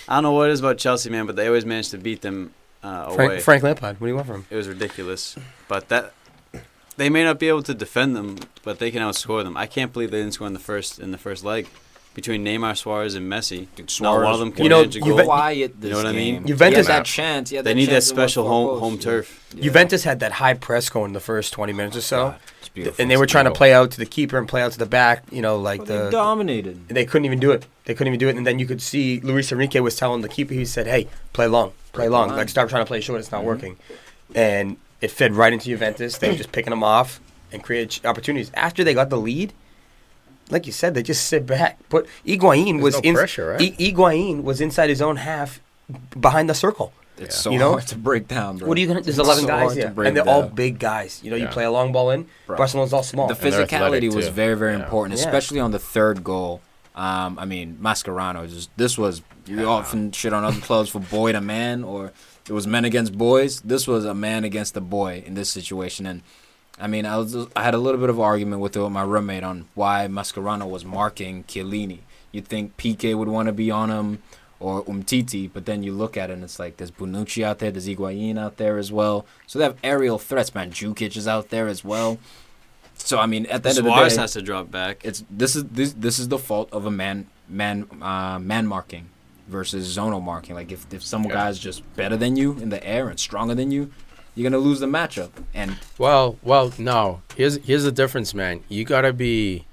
I don't know what it is about Chelsea, man, but they always manage to beat them away. Frank Lampard. What do you want from him? It was ridiculous. But they may not be able to defend them, but they can outscore them. I can't believe they didn't score in the first leg. Between Neymar, Suarez, and Messi, not one of them can manage a goal. Quiet this You know what I mean? game. Juventus- He had that chance. They need that special home turf. Yeah. Juventus had that high press going in the first 20 minutes or so. It's beautiful. And they were trying to play out to the keeper and play out to the back, They the dominated. they couldn't even do it. And then you could see Luis Enrique was telling the keeper, he said, hey, play long. Like, stop trying to play short. It's not working. And it fed right into Juventus. They were just picking them off and created opportunities. After they got the lead, like you said, they just sit back. But Higuain was no pressure, right? Higuain was inside his own half, behind the circle. It's so You know? hard to break down, bro. What are you gonna? There's It's 11 so guys hard to here, break and they're all down. big guys. You know, you Yeah. play a long ball in. Bro. Barcelona's all small. The they're athletic, physicality was too. very, very Yeah. important, Yeah. especially on the third goal. I mean, Mascherano. This was you often shit on other clubs for boy to man, or it was men against boys. This was a man against a boy in this situation, and I mean, I had a little bit of argument with my roommate on why Mascherano was marking Chiellini. You'd think Piqué would want to be on him, or Umtiti, but then you look at it and it's like there's Bonucci out there, there's Higuain out there as well. So they have aerial threats, man. Jukic is out there as well. So I mean, at the end of the Suarez day, has to drop back. this is the fault of a man marking versus zonal marking. Like if some guy's just better than you in the air and stronger than you, you're gonna lose the matchup. And Well, no. Here's the difference, man. You gotta be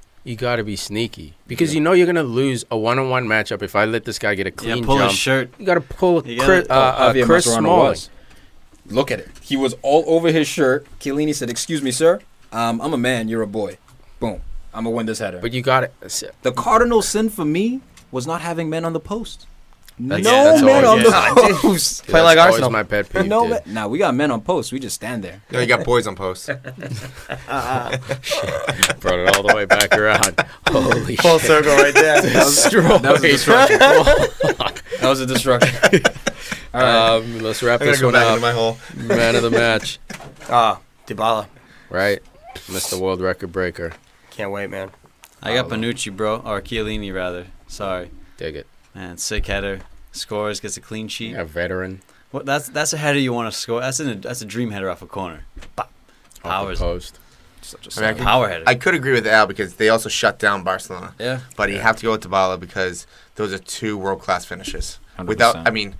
sneaky because you know you're gonna lose a one-on-one matchup if I let this guy get a clean pull jump. his shirt. You gotta pull You gotta- Javier Chris Mascherano Smalling. was. Look at it. He was all over his shirt. Chiellini said, "Excuse me, sir. I'm a man. You're a boy. Boom. I'm gonna win this header." But you got it. The cardinal sin for me was not having men on the post. That's men all on it the is. post. Play like That's Arsenal. always my pet peeve, No, dude. man. Nah, we got men on post. We just stand there. No, you got boys on post. Brought it all the way back around. Holy Full shit. circle right there. That was a destruction. That was a destruction. All right. Let's wrap I gotta this go one back up. into my hole. Man of the match, Dybala. right? Mr. World Record Breaker. Can't wait, man. I got Bonucci, bro, or Chiellini rather. Sorry, Dig it. man. Sick header, scores, gets a clean sheet. A veteran. What? That's a header you want to score. That's a dream header off a corner. Bop. Off the Powers. post. Such a I mean, solid- Power header. I could agree with Al because they also shut down Barcelona. Yeah. But you have to go with Dybala because those are two world-class finishes. 100%. Without, I mean,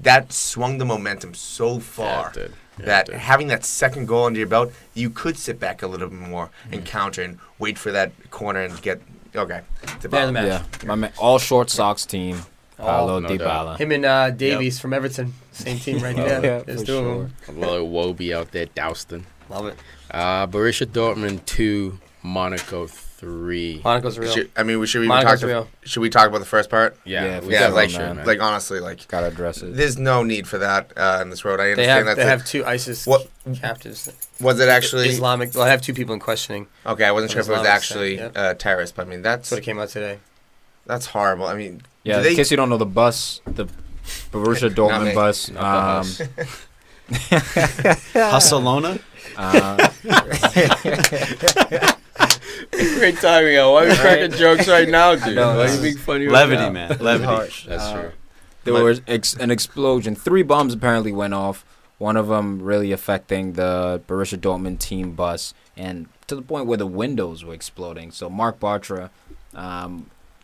that swung the momentum so far Yeah, it did. Yeah, that it did. having that second goal under your belt, you could sit back a little bit more and counter and wait for that corner and get Man okay. of the Dybala. match. Yeah, my man, all short socks team. Paulo no Dybala. doubt. Him and Davies from Everton. Same team right there. Yeah, There's for two of sure. them. A little Wobie out there dousting. Love it. Borussia Dortmund 2, Monaco 3. Monaco's real. Should we Monaco's talk? real. Should we talk about the first part? Yeah, for Yeah, sure, like man. like honestly, like Gotta address it. there's no need for that in this road. I They have understand they that. have two ISIS What- captives. Was it actually Islamic. Well, I have two people in questioning. okay? I wasn't sure if it was Islamic actually State, yeah. terrorist, but I mean That's what it came out today. that's horrible. I mean, Yeah, do they, in case you don't know, the bus, the Borussia Not Dortmund me. bus. Not the Barcelona. Great timing, Al. Why are you cracking jokes right now, dude? know, Why are this you being is funny right Levity, now? man. Levity. That's true. There was an explosion. 3 bombs apparently went off. One of them really affecting the Borussia Dortmund team bus, and to the point where the windows were exploding. So Mark Bartra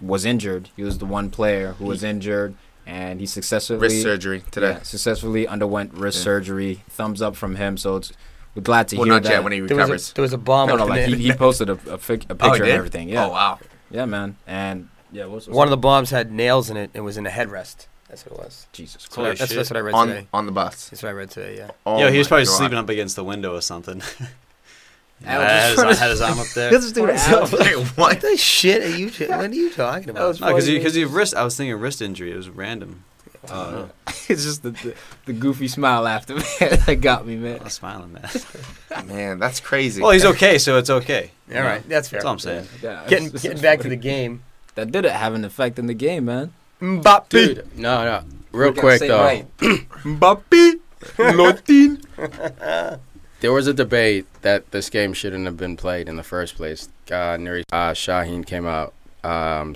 was injured. He was the one player who was injured, and he successfully wrist surgery today? Yeah, successfully underwent wrist surgery. Thumbs up from him. So we're glad to Well, hear not that. yet when he recovers. There was a bomb. no, up in like there. he posted a picture and did? everything. Yeah. Oh wow. Yeah, man. And yeah, what's One of the bombs had nails in it and was in a headrest. That's what it was. Jesus Holy Christ. shit. That's what I read today. On the bus. That's what I read today. Yeah. Oh Yo, he was my probably God. sleeping up against the window or something. Al had his arm up there. This dude, Al. Wait, what? What the shit are you? What are you talking about? No, because he wrist. I was thinking wrist injury. It was random. It's just the goofy smile after that got me, man. I was smiling, man. Man, that's crazy. Well, he's okay, so it's okay. All right, that's fair. That's all I'm saying. Yeah, Getting back to the game. that did have an effect in the game, man. Mbappe. Dude, no. Real We gotta quick, say it though. right. Mbappe. Lotin. There was a debate that this game shouldn't have been played in the first place. Nuri Shaheen came out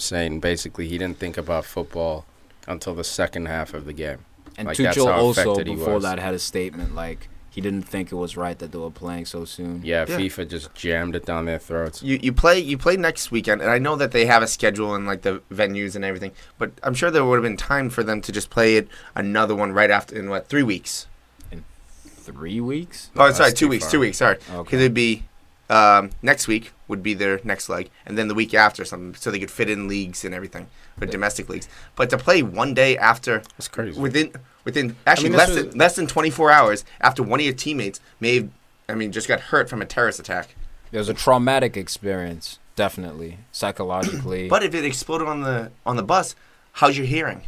saying basically he didn't think about football until the second half of the game. And Like, that's Tuchel how also affected he before was. that had a statement like he didn't think it was right that they were playing so soon. Yeah, Yeah. FIFA just jammed it down their throats. You play next weekend, and I know that they have a schedule and like the venues and everything, but I'm sure there would have been time for them to just play it another one right after in 3 weeks. 3 weeks? Oh, sorry, that's 2 too weeks. far. 2 weeks. Sorry, Okay. because it'd be next week would be their next leg, and then the week after something, so they could fit in leagues and everything, or domestic leagues. But to play one day after, That's crazy. within actually this was- less than 24 hours after one of your teammates just got hurt from a terrorist attack. It was a traumatic experience, definitely, psychologically. But if it exploded on the bus, how's your hearing?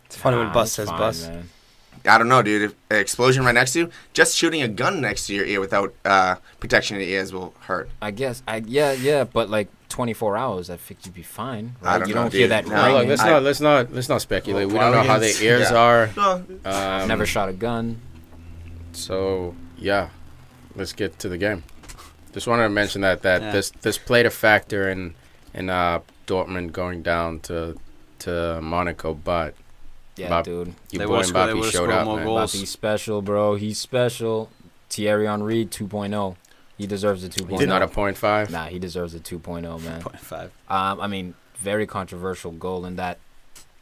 It's funny when bus it's says fine, bus. man. I don't know, dude. If an explosion right next to you, just shooting a gun next to your ear without protection in your ears will hurt. I guess. Yeah, but like 24 hours, I think you'd be fine. Right? I don't you know, don't hear dude. that No, ringing. Look, let's not speculate. We Well, don't know how their ears are. Well, Never shot a gun. So yeah, let's get to the game. Just wanted to mention that Yeah. this played a factor in Dortmund going down to Monaco, but Yeah, Mbappe- dude. your They boy would've scored- they Mbappe would've showed scored up, more man. goals. Mbappe's special, bro. He's special. Thierry Henry 2.0. He deserves a 2.0. He's not a 0.5. Nah, he deserves a 2.0, man. 0.5. I mean, very controversial goal in that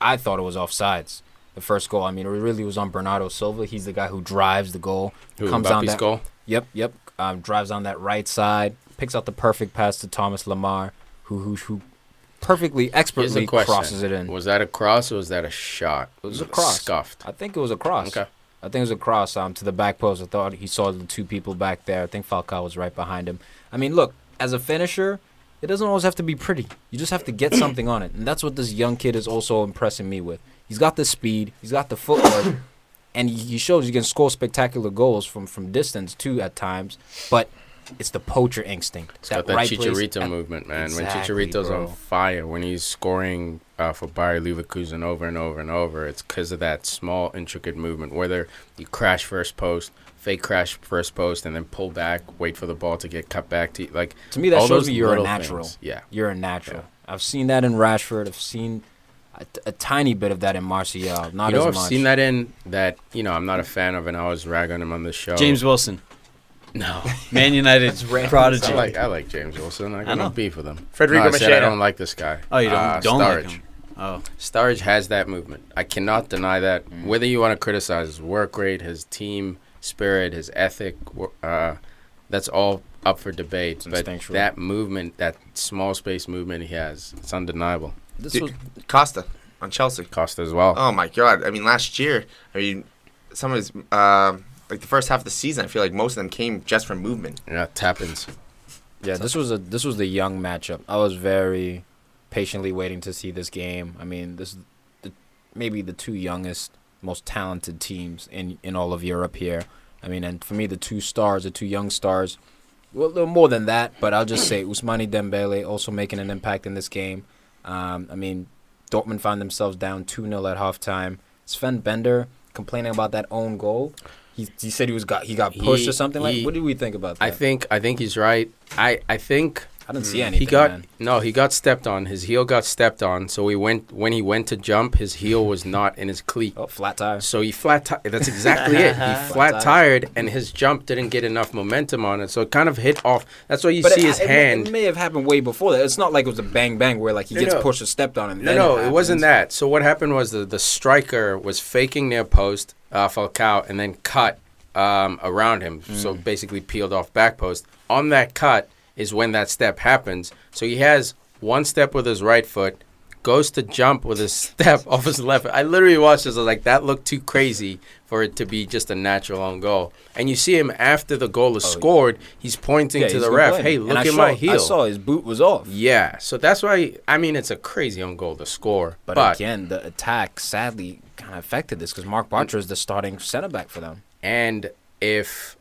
I thought it was offsides. The first goal, I mean, it really was on Bernardo Silva. He's the guy who drives the goal. Comes down Mbappe's that goal? Yep. Drives on that right side, picks out the perfect pass to Thomas Lemar, who perfectly, Here's a expertly question. crosses it in. Was that a cross or was that a shot? It was a cross. Scuffed. I think it was a cross. Okay. I think it was a cross to the back post. I thought he saw the two people back there. I think Falcao was right behind him. I mean, look, as a finisher, it doesn't always have to be pretty. You just have to get something on it. And that's what this young kid is also impressing me with. He's got the speed. He's got the footwork. And he shows you can score spectacular goals from distance, too, at times. But it's the poacher instinct. It's got that right Chicharito place movement, man. Exactly, when Chicharito's bro. on fire, when he's scoring for Bayer Leverkusen over and over and over, it's because of that small, intricate movement. Whether you crash first post, fake crash first post, and then pull back, wait for the ball to get cut back to you. Like, To me, that all shows those me you're a little natural. things. Yeah. You're a natural. I've seen that in Rashford. I've seen a tiny bit of that in Martial. Not You know, as I've much. seen that in that, I'm not a fan of, and I was ragging him on the show. James Wilson. No. Man United's prodigy. I like James Wilson. I got no know. beef with him. Federico I said I Machado. don't like this guy. Oh, you don't like Sturridge. him. Oh. Sturridge has that movement. I cannot deny that. Whether you want to criticize his work rate, his team spirit, his ethic, that's all up for debate. But Instinctual. that movement, that small space movement he has, it's undeniable. This dude, was Costa on Chelsea. Costa as well. Oh my God! I mean, last year, some of his like the first half of the season, I feel like most of them came just from movement. Yeah, tap-ins. Yeah, this was the young matchup. I was very patiently waiting to see this game. I mean, this is maybe the two youngest, most talented teams in all of Europe here. I mean, and for me, the two young stars, well, they're more than that, but I'll just say Ousmane Dembele also making an impact in this game. I mean, Dortmund found themselves down 2-0 at halftime. Sven Bender complaining about that own goal. He said he got pushed or something. What do we think about that? I think he's right. I think I didn't see anything. he got stepped on. His heel got stepped on. So when he went to jump, his heel was not in his cleat. Oh, flat tire. So he that's exactly it. He flat tired, and his jump didn't get enough momentum on it. So it kind of hit off. That's why you see his hand. It may have happened way before that. It's not like it was a bang bang where like he gets pushed or stepped on. And No, it wasn't that. So what happened was the striker was faking near post, Falcao, and then cut around him. So basically peeled off back post. On that cut is when that step happens. So he has one step with his right foot, goes to jump with his step off his left. I literally watched this. I was like, that looked too crazy for it to be just a natural own goal. And you see him after the goal is scored, he's pointing to the ref, hey, look at my heel. I saw his boot was off. Yeah, so that's why, it's a crazy own goal to score. But again, the attack sadly kind of affected this because Mark Bartra is the starting center back for them. And if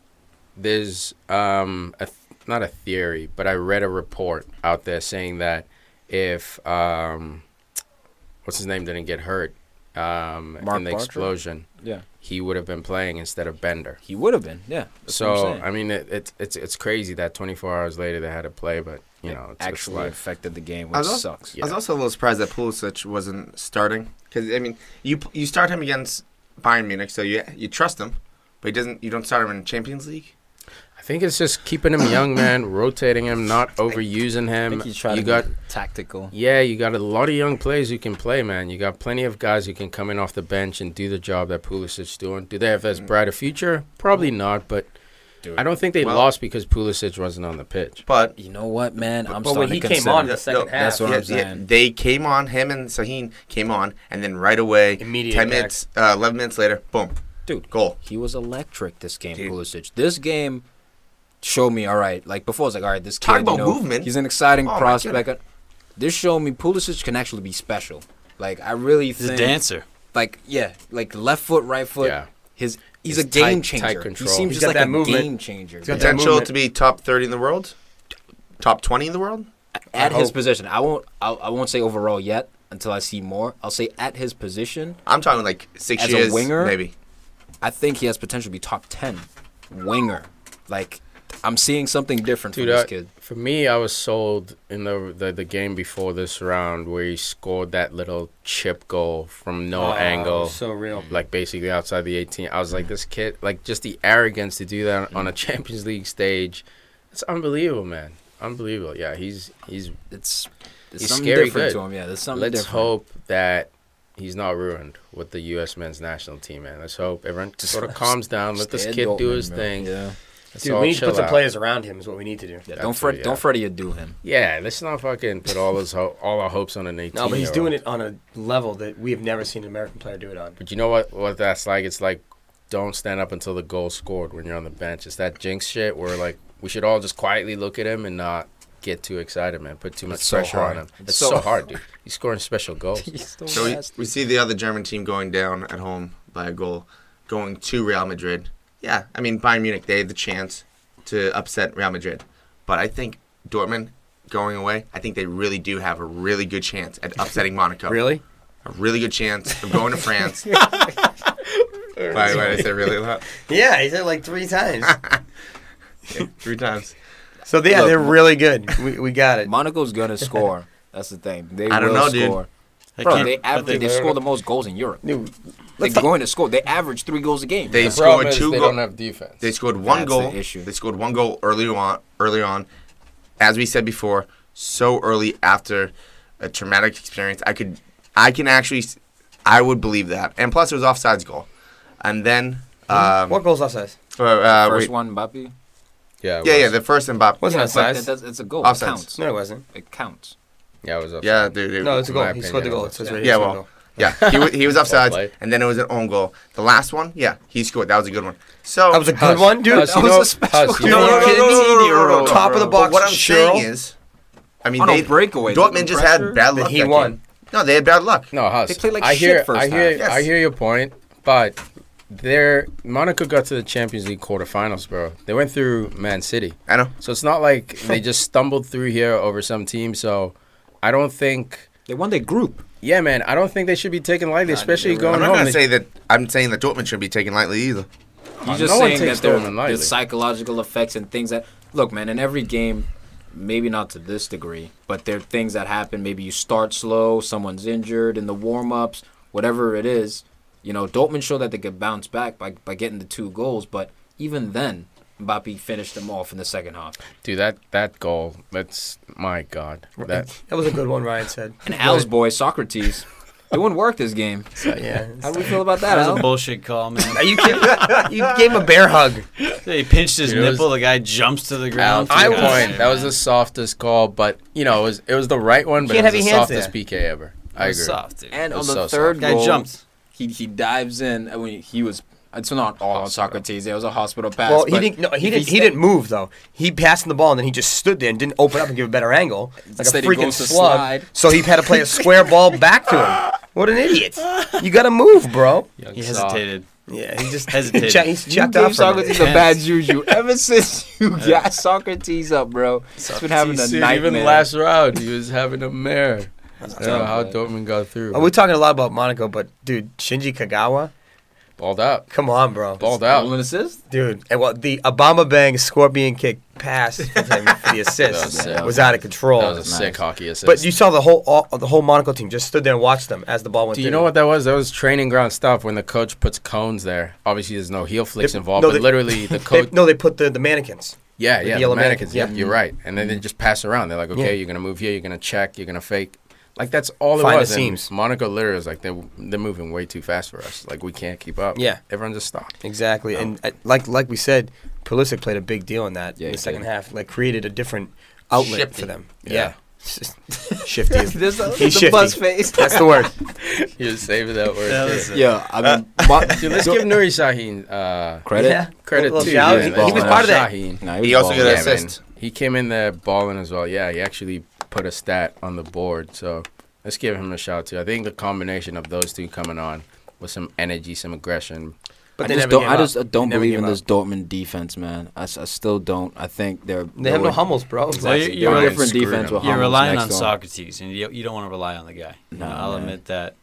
there's not a theory, but I read a report out there saying that if what's his name didn't get hurt in the Bartra? explosion, Yeah, he would have been playing instead of Bender. he would have been. Yeah. That's what I'm So saying. it's crazy that 24 hours later they had to play, but it's actually life. affected the game, I which was sucks. I was also a little surprised that Pulisic wasn't starting because you start him against Bayern Munich, so you trust him, but you don't start him in Champions League. I think it's just keeping him young, man, rotating him, not overusing I him. think he's trying You to got be tactical. Yeah, you got a lot of young players who can play, man. You got plenty of guys who can come in off the bench and do the job that Pulisic's doing. Do they have as bright a future? Probably not, but I don't think they lost because Pulisic wasn't on the pitch. But You know what, man? I'm But when starting he to came consider- on the second half, That's what I'm saying. they came on. Him and Sahin came on, and then right away, Immediate 10 impact. minutes, 11 minutes later, boom, Dude, goal. he was electric this game, Dude. Pulisic. This game, showed me, all right, like before I was like, all right, this kid, Talk about movement. he's an exciting Oh, my prospect. This showed me Pulisic can actually be special. Like, I really He's think. a dancer. Like, yeah, like left foot, right foot. Yeah. He's He's a game tight changer. He control. seems He's just got like that a movement. game changer. He's got that Potential movement. to be top 30 in the world, top 20 in the world. At his hope. position. I won't say overall yet until I see more. I'll say at his position, I'm talking like 6 As a years, winger? maybe. I think he has potential to be top 10 winger. Like, I'm seeing something different from Dude, this kid. for me, I was sold in the game before this round where he scored that little chip goal from no angle, So real. like basically outside the 18. I was like, this kid, like just the arrogance to do that on a Champions League stage. It's unbelievable, man. Unbelievable. Yeah, he's It's He's something scary different good. to him. Yeah, there's something Let's different. hope that he's not ruined with the U.S. men's national team, man. Let's hope everyone sort of calms down. Let this Stay at kid do Dortmund, his bro. thing. Yeah. Let's Dude, all we need to chill put some out. players around him is what we need to do. Yeah, That's don't fret. what- Don't yeah. fret you do him. Yeah, let's not fucking put all our hopes on an 18. No, but he's doing it on a level that we have never seen an American player do it on. But you know what that's like? It's like don't stand up until the goal's scored when you're on the bench. It's that jinx shit where like we should all just quietly look at him and not get too excited, man. Put too much It's so pressure hard. on him. It's It's so so hard, dude. He's scoring special goals. So we see the other German team going down at home by a goal, going to Real Madrid. Yeah, I mean, Bayern Munich, they had the chance to upset Real Madrid. But I think Dortmund going away, I think they really do have a really good chance at upsetting Monaco. Really? A really good chance of going to France. Why did I say really a lot? Yeah, he said it like 3 times. Yeah, 3 times. So yeah, Look, they're really good. We got it. Monaco's gonna score. That's the thing. They I don't will know, dude. score. I Bro, can't- they but they score the most goals in Europe. Dude, They're going to score. They average 3 goals a game. They The scored problem is 2 they goals. don't have defense. They scored 1 That's goal. the issue. They scored 1 goal earlier on. As we said before, so early after a traumatic experience, I would believe that. And plus, it was offsides goal. And then, what goal's offsides? First one, Mbappe. Yeah, the first Mbappe. Wasn't Yeah, offsides? but it's a goal. Offsides. It counts. No, it wasn't. It counts. Yeah, it was up. Yeah, dude. No, it's a goal. my He scored the opinion, goal. it It says was- right Yeah, here, well, goal. yeah, he was offsides, played. and then it was an own goal. The last one, yeah, he scored. That was a good one. So That was a good one, dude. Huss, That you was know- a special Huss, goal. you know- Are you kidding me? Top of the But box. what I'm Cheryl. saying is, I mean, On a they breakaway. Dortmund just Pressure. had bad That luck. he that won. game. No, they had bad luck. No, Huss. They played like I shit hear, first I hear, half. I hear your point, but Monaco got to the Champions League quarterfinals, bro. They went through Man City, I know. so it's not like they just stumbled through here over some team. So I don't think, They won their group. yeah, man, I don't think they should be taken lightly, especially they going I'm not home. gonna say that. I'm saying that Dortmund shouldn't be taken lightly either. You're No just one saying takes that there Dortmund lightly. there's psychological effects and things that look, man. In every game, maybe not to this degree, but there are things that happen. Maybe you start slow, someone's injured in the warm-ups, whatever it is. You know, Dortmund showed that they could bounce back by getting the 2 goals, but even then, Mbappe finished them off in the second half. Dude, that goal, that's my God. That was a good one, Ryan said. And Al's boy, Socrates, it wouldn't work this game. Yeah. How do we feel about that, That was Al? a bullshit call, man. Are you kidding? You gave him a bear hug. He pinched his Dude, it was- nipple. The guy jumps to the ground. I Yeah. point. That was the softest call, but you know, it was the right one, but Can't it was have the your hands softest there. PK ever. I That was agree. soft, dude. And It on was the so third soft. Guy goal, jumped. he dives in. I mean, he was. It's not all on Socrates. It was a hospital pass. Well, he but didn't. No, he if didn't. He didn't move though. He passed him the ball and then he just stood there and didn't open up and give a better angle, like a Instead he freaking goes to slug. slide. So he had to play a square ball back to him. What an idiot! You got to move, bro. He hesitated. Yeah, he just Hesitated. He's You checked gave out for a minute. Socrates a bad juju ever since you got Socrates up, bro. He's been having a Dude, nightmare. even last round, he was having a mare. I don't know tough, how man. Dortmund got through. We're talking a lot about Monaco, but dude, Shinji Kagawa, Balled up. come on, bro, Balled Goal out. and assist. dude. And what the Obama Bang scorpion kick pass for him for the assist That was out of control. That was a Nice. sick hockey assist. But you saw the whole Monaco team just stood there and watched them as the ball went. Do you through. know what that was? That was training ground stuff when the coach puts cones there. Obviously, there's no heel flicks involved, no, but they- literally the They, coach. no, they put the mannequins. Yeah, the yeah, the yellow mannequins. mannequins, Yeah, you're right. And then they just pass around. They're like, okay, Yeah. you're gonna move here, you're gonna check, you're gonna fake. Like that's all it Find the was. And seams. Monaco literally was like they're moving way too fast for us. Like we can't keep up. Yeah. everyone just stopped. Exactly, and like we said, Pulisic played a big deal in that Yeah, in he the second did. half. Like created a different outlet Shifting. for them. Yeah. Yeah, Shifty. There's the He's shifty. buzz face. That's the word. You're saving that word. Yeah, I mean, Dude, let's give Nuri Sahin credit. Yeah. credit Little too. shout. man. He was part of that. Shaheen. Nah, He also got an balling. assist. He came in there balling as well. Yeah, he actually put a stat on the board. So let's give him a shout too. I think the combination of those two coming on with some energy, some aggression. But I they just never don't. gave I up. just don't They never believe gave in up. this Dortmund defense, man. I still don't. I think They have no Hummels, bro. So They're you're a Bayern different screwed defense him. with You're Hummels relying next on to him. Socrates, and you don't want to rely on the guy. No, I'll man. admit that.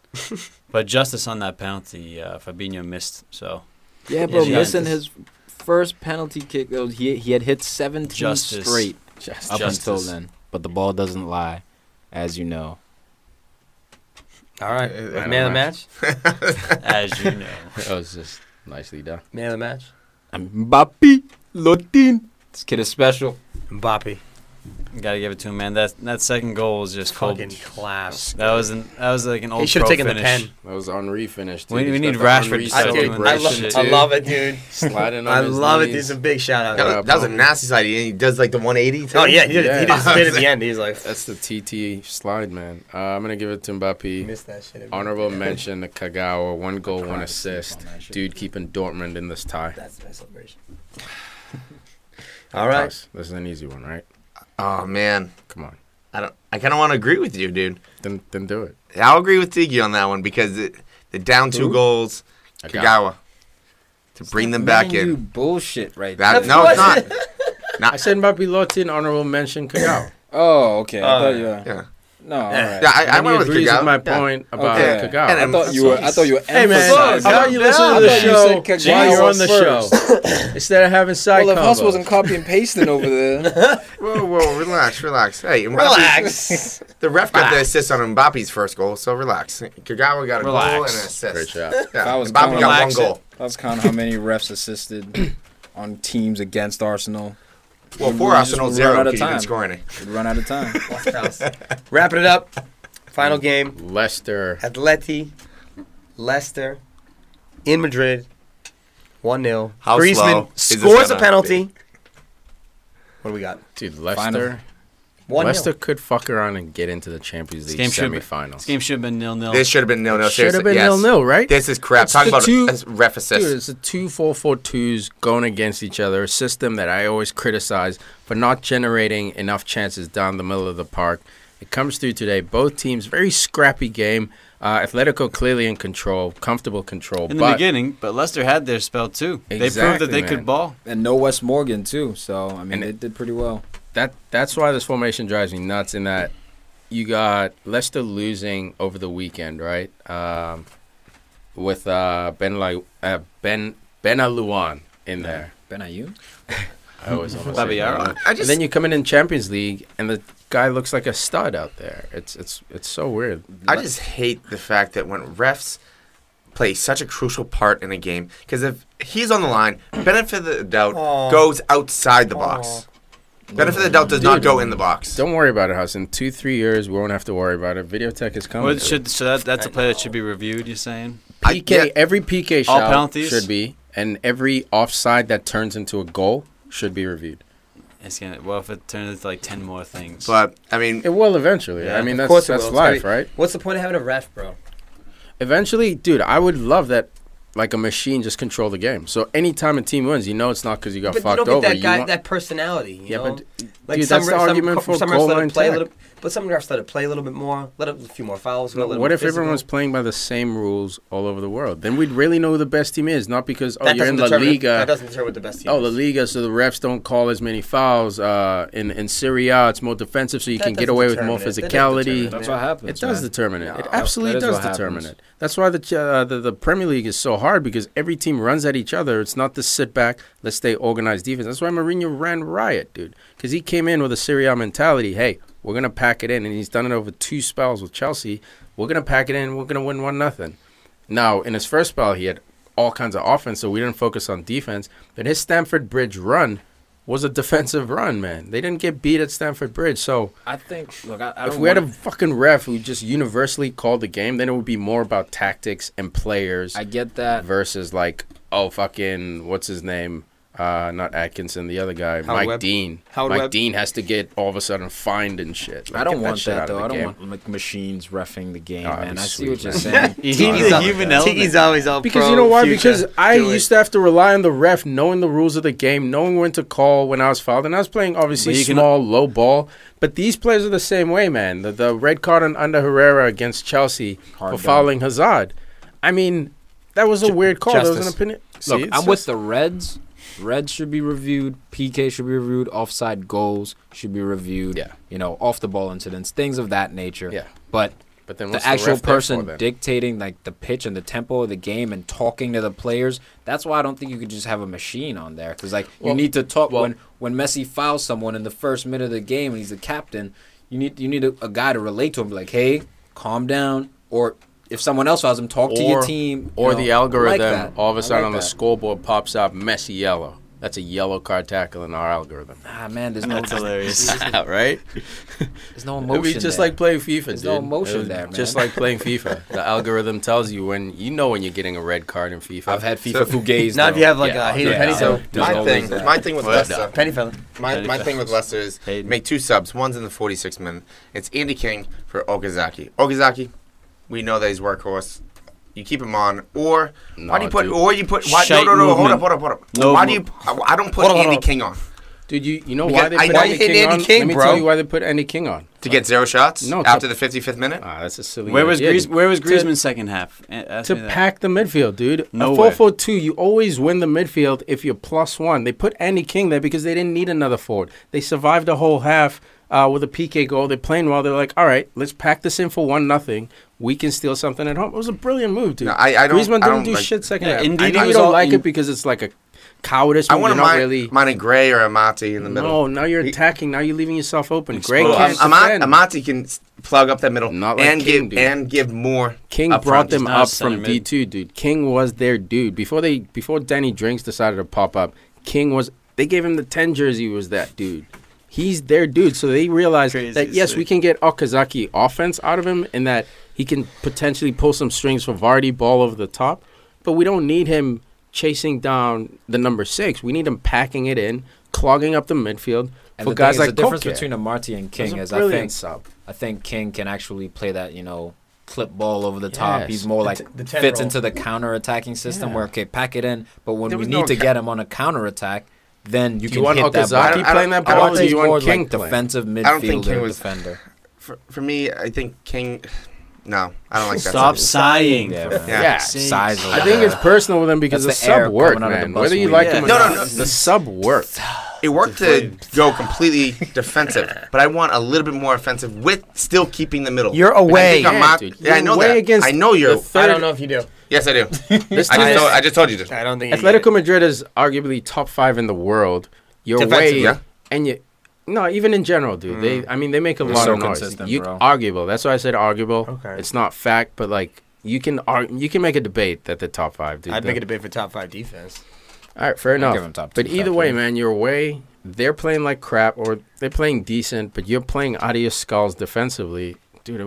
But justice on that penalty, Fabinho missed. So Yeah, bro, Yeah, missing Juventus. his first penalty kick. He had hit 17 Justice. straight Just up Justice. until then. But the ball doesn't lie, as you know. All right. I Man of the match. as you know, that was just nicely done. Man of the match. I'm Mbappe, Lotin. This kid is special. Mbappe. gotta give it to him, man. That second goal was just cold. Fucking class. That was like an old. He should have pro taken the finish. pen. That was Henri finished. We need Rashford to start doing that shit. I love it, dude. Sliding on I his love it, knees. dude. Some big shout out. That was a nasty slide. He does like the 180. Too. Oh, yeah. He did Yeah. a spin at the end. He's like, That's the TT slide, man. I'm going to give it to Mbappe. missed that shit. Honorable mention to Kagawa. 1 goal, 1 assist. Dude keeping Dortmund in this tie. That's my celebration. All right. This is an easy one, right? Oh man, Come on. I kind of want to agree with you, dude. Then do it. I'll agree with Tiki on that one because the down 2 goals, Kagawa, to bring them back You in. bullshit right That, there. no, it's not. I said Mbappe Lotin, honorable mention Kagawa. Oh, okay. I thought you were. Yeah, No, all Yeah. right. yeah. I And he went with agrees Kagawa. with my Yeah. point about Okay. Kagawa. And I thought you were. I thought you were. Hey man, emphasizing. how about you listen to I the thought you show said Kagawa while you're on the first. show instead of having side Well, if Huss convo. wasn't copy and pasting over there. Whoa, relax. Hey, Mbappe, Relax. The ref got the assist on Mbappe's first goal, so relax. Kagawa got a goal and an assist. Great job. Yeah, If I was Mbappe got relaxing- 1 goal. That's kind of how many refs assisted on teams against Arsenal. Well, We for just Arsenal, run 0 out of because you time. didn't score any. We'd run out of time. Wrapping it up. Final game. Leicester. Leicester in Madrid. 1-0. How slow Griezmann is this scores a gonna penalty. What do we got? Dude, Leicester. 1-0. Leicester could fuck around and get into the Champions League game should be- semifinals. This game should have been 0-0. This should have been 0-0. Should have seriously, been yes. 0-0, right? This is crap. It's Talk the about two- a ref assist. Dude, it's the 2-4-4-2s going against each other, a system that I always criticize for not generating enough chances down the middle of the park. It comes through today. Both teams, very scrappy game. Atletico clearly in control, comfortable control. in the beginning, but Leicester had their spell too. They proved Exactly, that they man. could ball. And no Wes Morgan too. So I mean, And they did pretty well. That's why this formation drives me nuts. In that you got Leicester losing over the weekend, right? With Benalouan in there. Benayoun? I always almost Bobby say Arrow. Benalouan. I And just then you come in Champions League, and the guy looks like a stud out there. It's so weird. I just hate the fact that when refs play such a crucial part in a game, because if he's on the line, benefit of the doubt Aw. goes outside the box. Benefit of the doubt does not Dude. go in the box. Don't worry about it, Huss. In 2-3 years, we won't have to worry about it. Videotech is coming. What should so that's a play that should be reviewed. You're saying? PK, every PK All shot penalties? should be, and every offside that turns into a goal should be reviewed. It's gonna. Well, if it turns into like 10 more things. But I mean, It will eventually. Yeah, I mean, Of course that's it will. life, It's gotta right? What's the point of having a ref, bro? Eventually, dude, I would love that. Like a machine, just control the game. So anytime a team wins, you know it's not because you got But you fucked don't get over. that You guy, want- that personality. You yeah, know? but dude, that's the argument for some goal refs let line it play a tech. little, but some refs let it play a little bit more. Let it a few more fouls. let it What be if everyone was physical. playing by the same rules all over the world? Then we'd really know who the best team is, not because That you're in doesn't La determine- That Liga. doesn't determine what the best team Oh, La is. Liga, so the refs don't call as many fouls. In Serie A, it's more defensive, so you That can get doesn't away with determine more it. That doesn't physicality. determine That's it. what happens. It does man. determine it. It No, absolutely that is does what determine happens. it. That's why the Premier League is so hard because every team runs at each other. It's not this sit back, let's stay organized defense. That's why Mourinho ran riot, dude. Because he came in with a Serie A mentality. Hey, we're gonna pack it in, and he's done it over 2 spells with Chelsea. We're gonna pack it in. We're gonna win 1-0. Now, in his first spell, he had all kinds of offense, so we didn't focus on defense. But his Stamford Bridge run was a defensive run, man. They didn't get beat at Stamford Bridge, so. I think. Look, I If don't we had a wanna- fucking ref who just universally called the game, then it would be more about tactics and players I get that. versus like, oh, fucking, what's his name? not Atkinson, the other guy, Howard Mike Webb. Dean. Howard Mike Webb. Dean has to get all of a sudden fined and shit. Like, I don't get want shit that out of though. the I don't game. want like machines reffing the game, Oh, that'd man. be I see sweet, what you're man. saying. You need the human element. Tiki's always all Because pro, you know why? future. Because I Do it. used to have to rely on the ref knowing the rules of the game, knowing when to call when I was fouled. And I was playing obviously But you can- small, low ball. But these players are the same way, man. The red card on under Herrera against Chelsea Hard for done. fouling Hazard. I mean, that was a weird call. There was an justice. opinion. Look, See, it's I'm with just- the Reds. Reds should be reviewed. PK should be reviewed. Offside goals should be reviewed. Yeah. You know, off the ball incidents, things of that nature. Yeah. But But then the what's actual ref there person for, then? dictating like the pitch and the tempo of the game and talking to the players, that's why I don't think you could just have a machine on there. Because like you Well- need to talk well- when Messi fouls someone in the first minute of the game and he's the captain. You need a guy to relate to him, be like, hey, calm down. Or if someone else fouls him, talk to your team. Or you know, the I algorithm, like that. all of I a sudden like on the that. scoreboard pops up Messi yellow. That's a yellow card tackle in our algorithm. Ah man, there's no That's hilarious. Right? there's no It'd emotion. be just there. like playing FIFA, There's dude. no emotion It was there, man. Just like playing FIFA. The algorithm tells you when you're getting a red card in FIFA. I've had FIFA fugazi. Not if you have like Yeah, a hated yeah. penny So- fella. There's always that. My thing with Leicester. Penny fella. My thing with Leicester is Hayden. make 2 subs. One's in the 46th minute. It's Andy King for Okazaki. Okazaki, we know that he's workhorse. You keep him on, or why do you put? dude. Or you put? Why, Shite no. Hold movement. up. No Why do you? I don't put Hold on, Andy hold on. King on Dude, you know Because why they I put know Andy you hit King Andy on? King, Let me bro. tell you why they put Andy King on. to get 0 shots No, to- after the 55th minute. That's a silly Where was idea. Griezmann's second half? Ask To me that. pack the midfield, dude. Nowhere. A 4-4-2, you always win the midfield if you're +1. They put Andy King there because they didn't need another forward. They survived a whole half with a PK goal. They're playing well. They're like, all right, let's pack this in for 1-0. We can steal something at home. It was a brilliant move, dude. No, I don't. Griezmann I didn't don't do like, shit second Yeah, half. indeed, I know he you was don't all like in- it because it's like a cowardice I move. want You're not really... mine a Gray or Amati in the middle. No, now you're He- attacking. Now you're leaving yourself open. Exposed. Gray can't defend. Amati can plug up that middle Not like and King, dude. give more. King up brought front. them He's not a up center from mid. D2, dude. King was their dude. Before Danny Drinks decided to pop up, King was... They gave him the 10 jersey, was that dude. He's their dude. So they realized Crazy that, to yes, see. we can get Okazaki offense out of him and that he can potentially pull some strings for Vardy, ball over the top. But we don't need him chasing down the number 6. We need him packing it in, clogging up the midfield And for the guys thing like is, the difference Koke. between Amati and King It was is a brilliant sub. I think King can actually play that, clip ball over the top. Yes. He's more like the 10 fits role. into the counter-attacking system Yeah. where, okay, pack it in. But when There we was need no to ca- get him on a counter-attack, then you Do can you want hit that ball. Okazaki playing that I ball, don't or do think you more want King like playing? defensive don't think King midfielder was- defender. For me, I think King. No, I don't like that. Stop sub. sighing. Yeah, for man. Yeah. fuck's sake. Size I think it's personal with him because That's the the air sub worked, coming out of the man. bus Whether you when like we- him or No, no, not, no. the sub worked. It worked to go completely defensive, but I want a little bit more offensive with still keeping the middle. You're And I away. think I'm Yeah, not- dude. yeah, I You're know away that. against I know you're. the third- I don't know if you do. Yes, I do. This I team is- just told you to. I don't think you Atletico Madrid is arguably top 5 in the world. You're Defensive, away, yeah. and you. No, even in general, dude. They make a They're lot so of noise. consistent, You bro. arguable. That's why I said arguable. Okay. It's not fact, but like you can make a debate that they're top 5, dude. I'd make a debate for top 5 defense. All right, fair enough. give 'em top But 2, either top way, 3. man, you're away. They're playing like crap, or they're playing decent, but you're playing out of your skulls defensively, dude.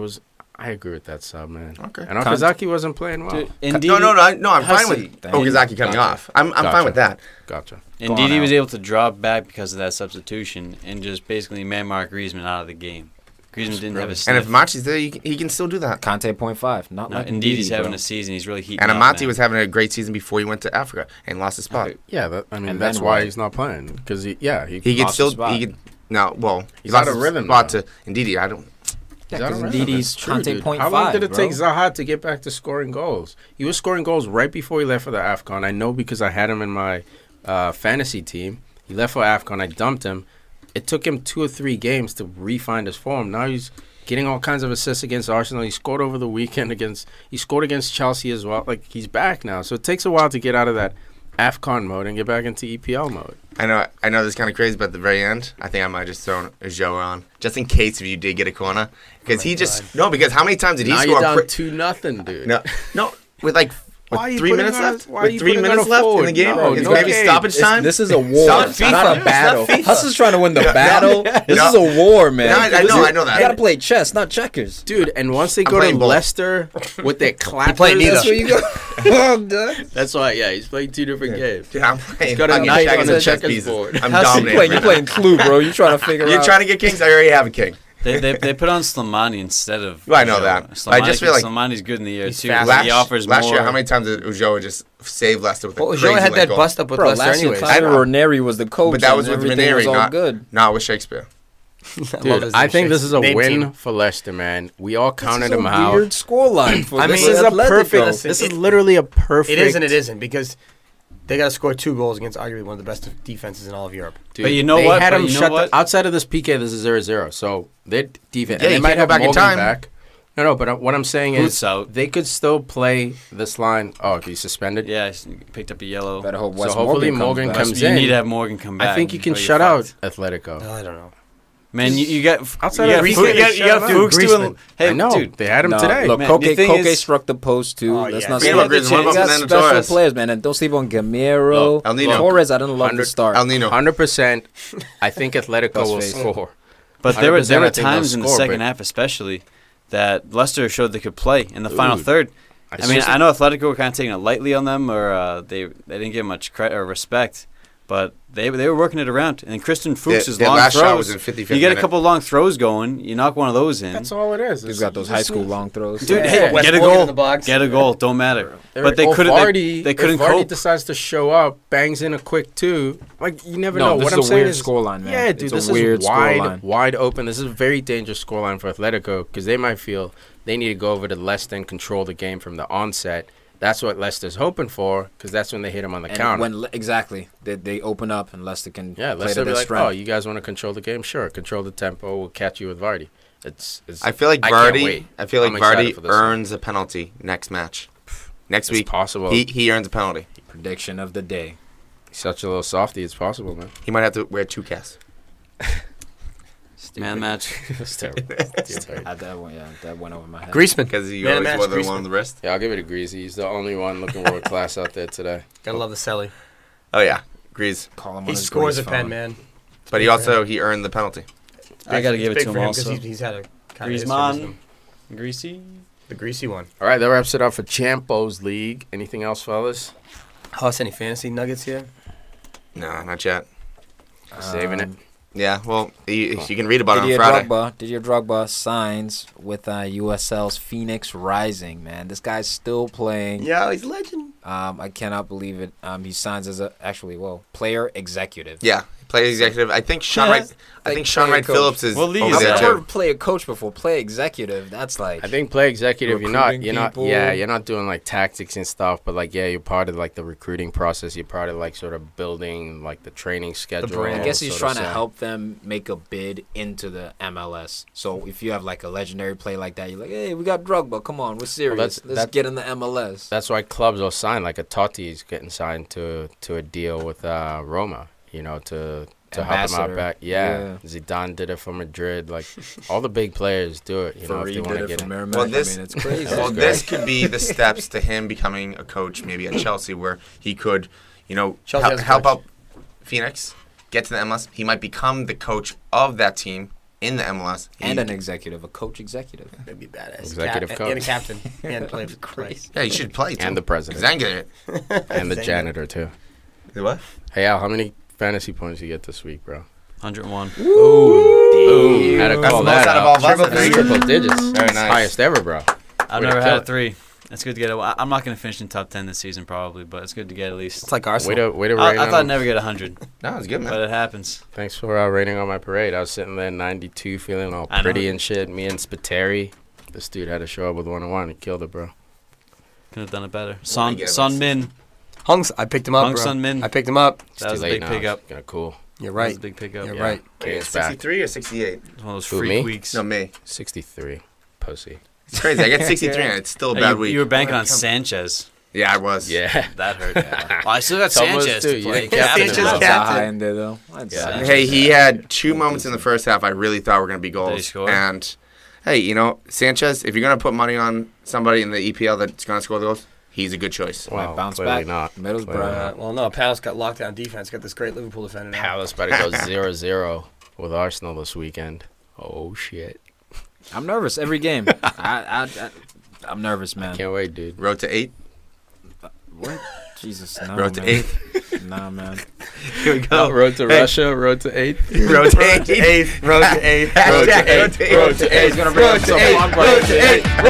I agree with that sub, man. Okay. And Okazaki wasn't playing well. Dude, Ndidi, No. I'm fine Hussey. with Okazaki coming Gotcha. off. I'm Gotcha. fine with that. Gotcha. Go on Ndidi was out. able to drop back because of that substitution and just basically man-mark Griezmann out of the game. Griezmann didn't have a sniff. And if Machi's there, he can still do that. Conte 0.5. Not No, like Ndidi's Ndidi, having bro. a season. He's really heating And up, Amati man. was having a great season before he went to Africa and lost his spot. Yeah, And that's then why what? he's not playing because he He could lost still. his spot. He could. No, well, He's lost out of his rhythm spot now. to Ndidi. I don't. He's Yeah, out of 'cause rhythm. Ndidi's It's true, Conte dude. 0.5, How long did it take bro? Zaha to get back to scoring goals? He was scoring goals right before he left for the AFCON. I know because I had him in my fantasy team. He left for AFCON. I dumped him. It took him 2 or 3 games to re-find his form. Now he's getting all kinds of assists against Arsenal. He scored over the weekend he scored against Chelsea as well. Like, he's back now. So it takes a while to get out of that AFCON mode and get back into EPL mode. I know this is kind of crazy, but at the very end, I think I might just throw a Joe on just in case if you did get a corner, because because how many times did he Now score? you're down 2-0, dude. No, with like With 3 minutes left? With 3 minutes left in the game? No, It's no maybe game. stoppage time? This is a war. It's not a battle. FIFA. Huss is trying to win the battle. This No. is a war, man. No, I know that. You gotta play chess, not checkers. Dude, and once they I'm go to playing both. Leicester with their clappers, playing neither. That's where you go. Oh, dude. that's why. Yeah, he's playing 2 different games. Dude, I'm playing. got a I'm knight checking on the the chess checkers pieces. board. I'm Huss, dominating. you playing Clue, bro. You trying to figure out. You're trying to get kings? I already have a king. They put on Slimani instead of. Well, I know Ujo. that. Slimani, I just feel like Slimani's good in the air he's too. fast. He offers last more. year, how many times did Ujo just save Leicester with a Well, crazy Joe had late that goal? bust up with Bro, Leicester last year, anyways. Claudio Ranieri was the coach. But that was and with everything Ranieri, was all not good. not with Shakespeare. Dude, I think this is a win for Leicester, man. We all counted them out. Weird scoreline for I this mean, This is a Atletico. perfect. Listen, This is literally a perfect. It is and it isn't because they got to score 2 goals against arguably one of the best defenses in all of Europe. Dude, But you know they what? Had But them you know shut what? outside of this PK, this is 0-0. So their defense. Yeah, and they you might can't go have back in Morgan time. back. No, but what I'm saying is Huss out. they could still play this line. Oh, he's suspended. Yeah, he picked up a yellow. Better hope So Wes hopefully Morgan Morgan comes comes You in. need to have Morgan come back. I think you can or you're shut out fucked. Atletico. I don't know. Man, you got Outside you of got Rico, Fuchs- they you got shut him Fuchs out. doing. Hey, I know. dude, They had him No, today. look, Man, Koke the thing is- struck the post too. Oh, Let's yeah. not Yeah, say look, that. Grizz, what They about got Fernando special Torres? players, man, and don't sleep on Gamero. Look, El Nino. Torres, I didn't love the start. El Nino. 100%. I think Atletico will Ghostface. score. but there 100% were I think they'll times in the score, second but- half, especially, that Leicester showed they could play in the final Dude. third. I I mean, just- I know Atletico were kind of taking it lightly on them, or they didn't get much credit or respect, but they were working it around. And Christian Fuchs' Their long last shot throws. was in 55th You get a minute. couple long throws going, you knock one of those in. That's all it is. He's got those high school long throws. Dude, Yeah. hey, Wes get a Morgan goal. in the box. Get a goal. Don't matter. But they Or couldn't. Vardy, They couldn't if Vardy cope. decides to show up, bangs in a quick 2. Like you never No, know. this What is I'm a saying weird is, scoreline, man. yeah, dude, It's a this weird is wide, scoreline. wide open. This is a very dangerous scoreline for Atletico because they might feel they need to go over to Leicester and control the game from the onset. That's what Leicester's hoping for because that's when they hit him on the And counter. when exactly they open up and Leicester can Yeah, play Leicester to be their like, strength. oh, you guys want to control the game? Sure, control the tempo. We'll catch you with Vardy. It's I feel like can't Vardy. wait. I feel like I'm excited Vardy for this one. earns a penalty next match. Next It's week, possible. he earns a penalty. Prediction of the day. He's such a little softy. It's possible, man. He might have to wear 2 casts. Man match. It's terrible. It's terrible. That went over my head. Griezmann. Because you Man always match, wore the Griezmann. one on the wrist. Yeah, I'll give it to Greasy. He's the only one looking world class out there today. Gotta love the Selly. Oh yeah, Grease. Call him on He his scores a Grease pen, phone. man. But he earned the penalty. I got to give it Big to him for him also. because he's had a kind of Griezmann. Greasy. the greasy one. All right, that wraps it up for Champos League. Anything else, fellas? Huss, any fantasy nuggets here? No, not yet. Saving it. Yeah, well, you can read about it on Friday. Didier Drogba signs with USL's Phoenix Rising, man. This guy's still playing. Yeah, he's a legend. I cannot believe it. He signs as player executive. Yeah, player executive. I think Sean Wright. I think Sean player Wright coach. Phillips is What league over is there I've that? heard too. player coach before. Player executive. That's like. I think play executive. You're Recruiting not. people. You're not doing like tactics and stuff. But like, yeah, you're part of like the recruiting process. You're part of like sort of building like the training schedule. brand. I guess he's sort of trying to stuff. help them make a bid into the MLS. So if you have like a legendary play like that, you're like, hey, we got Drogba. Come on, we're serious. Let's get in the MLS. That's why clubs will sign. Like a Totti is getting signed to a deal with Roma. You know, to help him out Ambassador. back. Yeah. Zidane did it for Madrid. Like all the big players do it. You know, if they Farid want did to it get for in. Merrimack. Well, this- I mean, it's crazy. Well, this could be the steps to him becoming a coach, maybe at Chelsea, where he could, Chelsea has a help coach. out Phoenix, get to the MLS. He might become the coach of that team in the MLS. And an executive, a coach executive. That'd be badass. Executive coach. And a captain. And play for crazy. Yeah, he should play too. And the president. Executive. And the janitor too. What? Hey Al, how many fantasy points you get this week, bro? 101. Boom. Had to That's call the most that out of out. all of us, I think. Triple digits. Very nice. Highest ever, bro. I've Way to never kill had it. a 3. It's good to get I'm not going to finish in top 10 this season probably, but it's good to get at least. It's like Way Arsenal. to I rain thought I'd on. never get 100, No, it's good, but man. it happens. Thanks for raining on my parade. I was sitting there 92 feeling all I know. pretty and shit. Me and Spiteri. This dude had to show up with 101. He killed it, bro. Could have done it better. get Son it. Min. Hunks, I picked him up, Hung bro. Sun Min. I picked him up. It's That too was a late big now. pickup. It's kinda cool. You're That was right. a big pickup. You're Yeah. right. Kane's back. 63 or 68? It's one of those Who, freak me? weeks. No, me. 63. Pussy. It's crazy. I get 63 and it's still a Oh, bad you, week. you were banking on Sanchez. Yeah, I was. Yeah. That hurt. Oh, I still got Thomas, Sanchez too. to You play. didn't captain Captain him, him. though. captain. High in there, though. Yeah. Hey, he had 2 moments in the first half I really thought were going to be Did he goals. score? And, hey, Sanchez, if you're going to put money on somebody in the EPL that's going to score the goals, he's a good choice. Well, bounce clearly back. not. Middlesbrough. Well, no, Palace got lockdown defense. Got this great Liverpool defender now. Palace better go 0-0 with Arsenal this weekend. Oh, shit. I'm nervous every game. I'm nervous, man. Can't wait, dude. Road to 8. What? Jesus, no, Road to man. 8th. Nah, man. Here we go. Road to Russia, road to 8th. Road to 8th. Road to 8th. Road to 8th. Hashtag Road to 8th. Road to 8th. He's gonna bring up some long Road to 8th.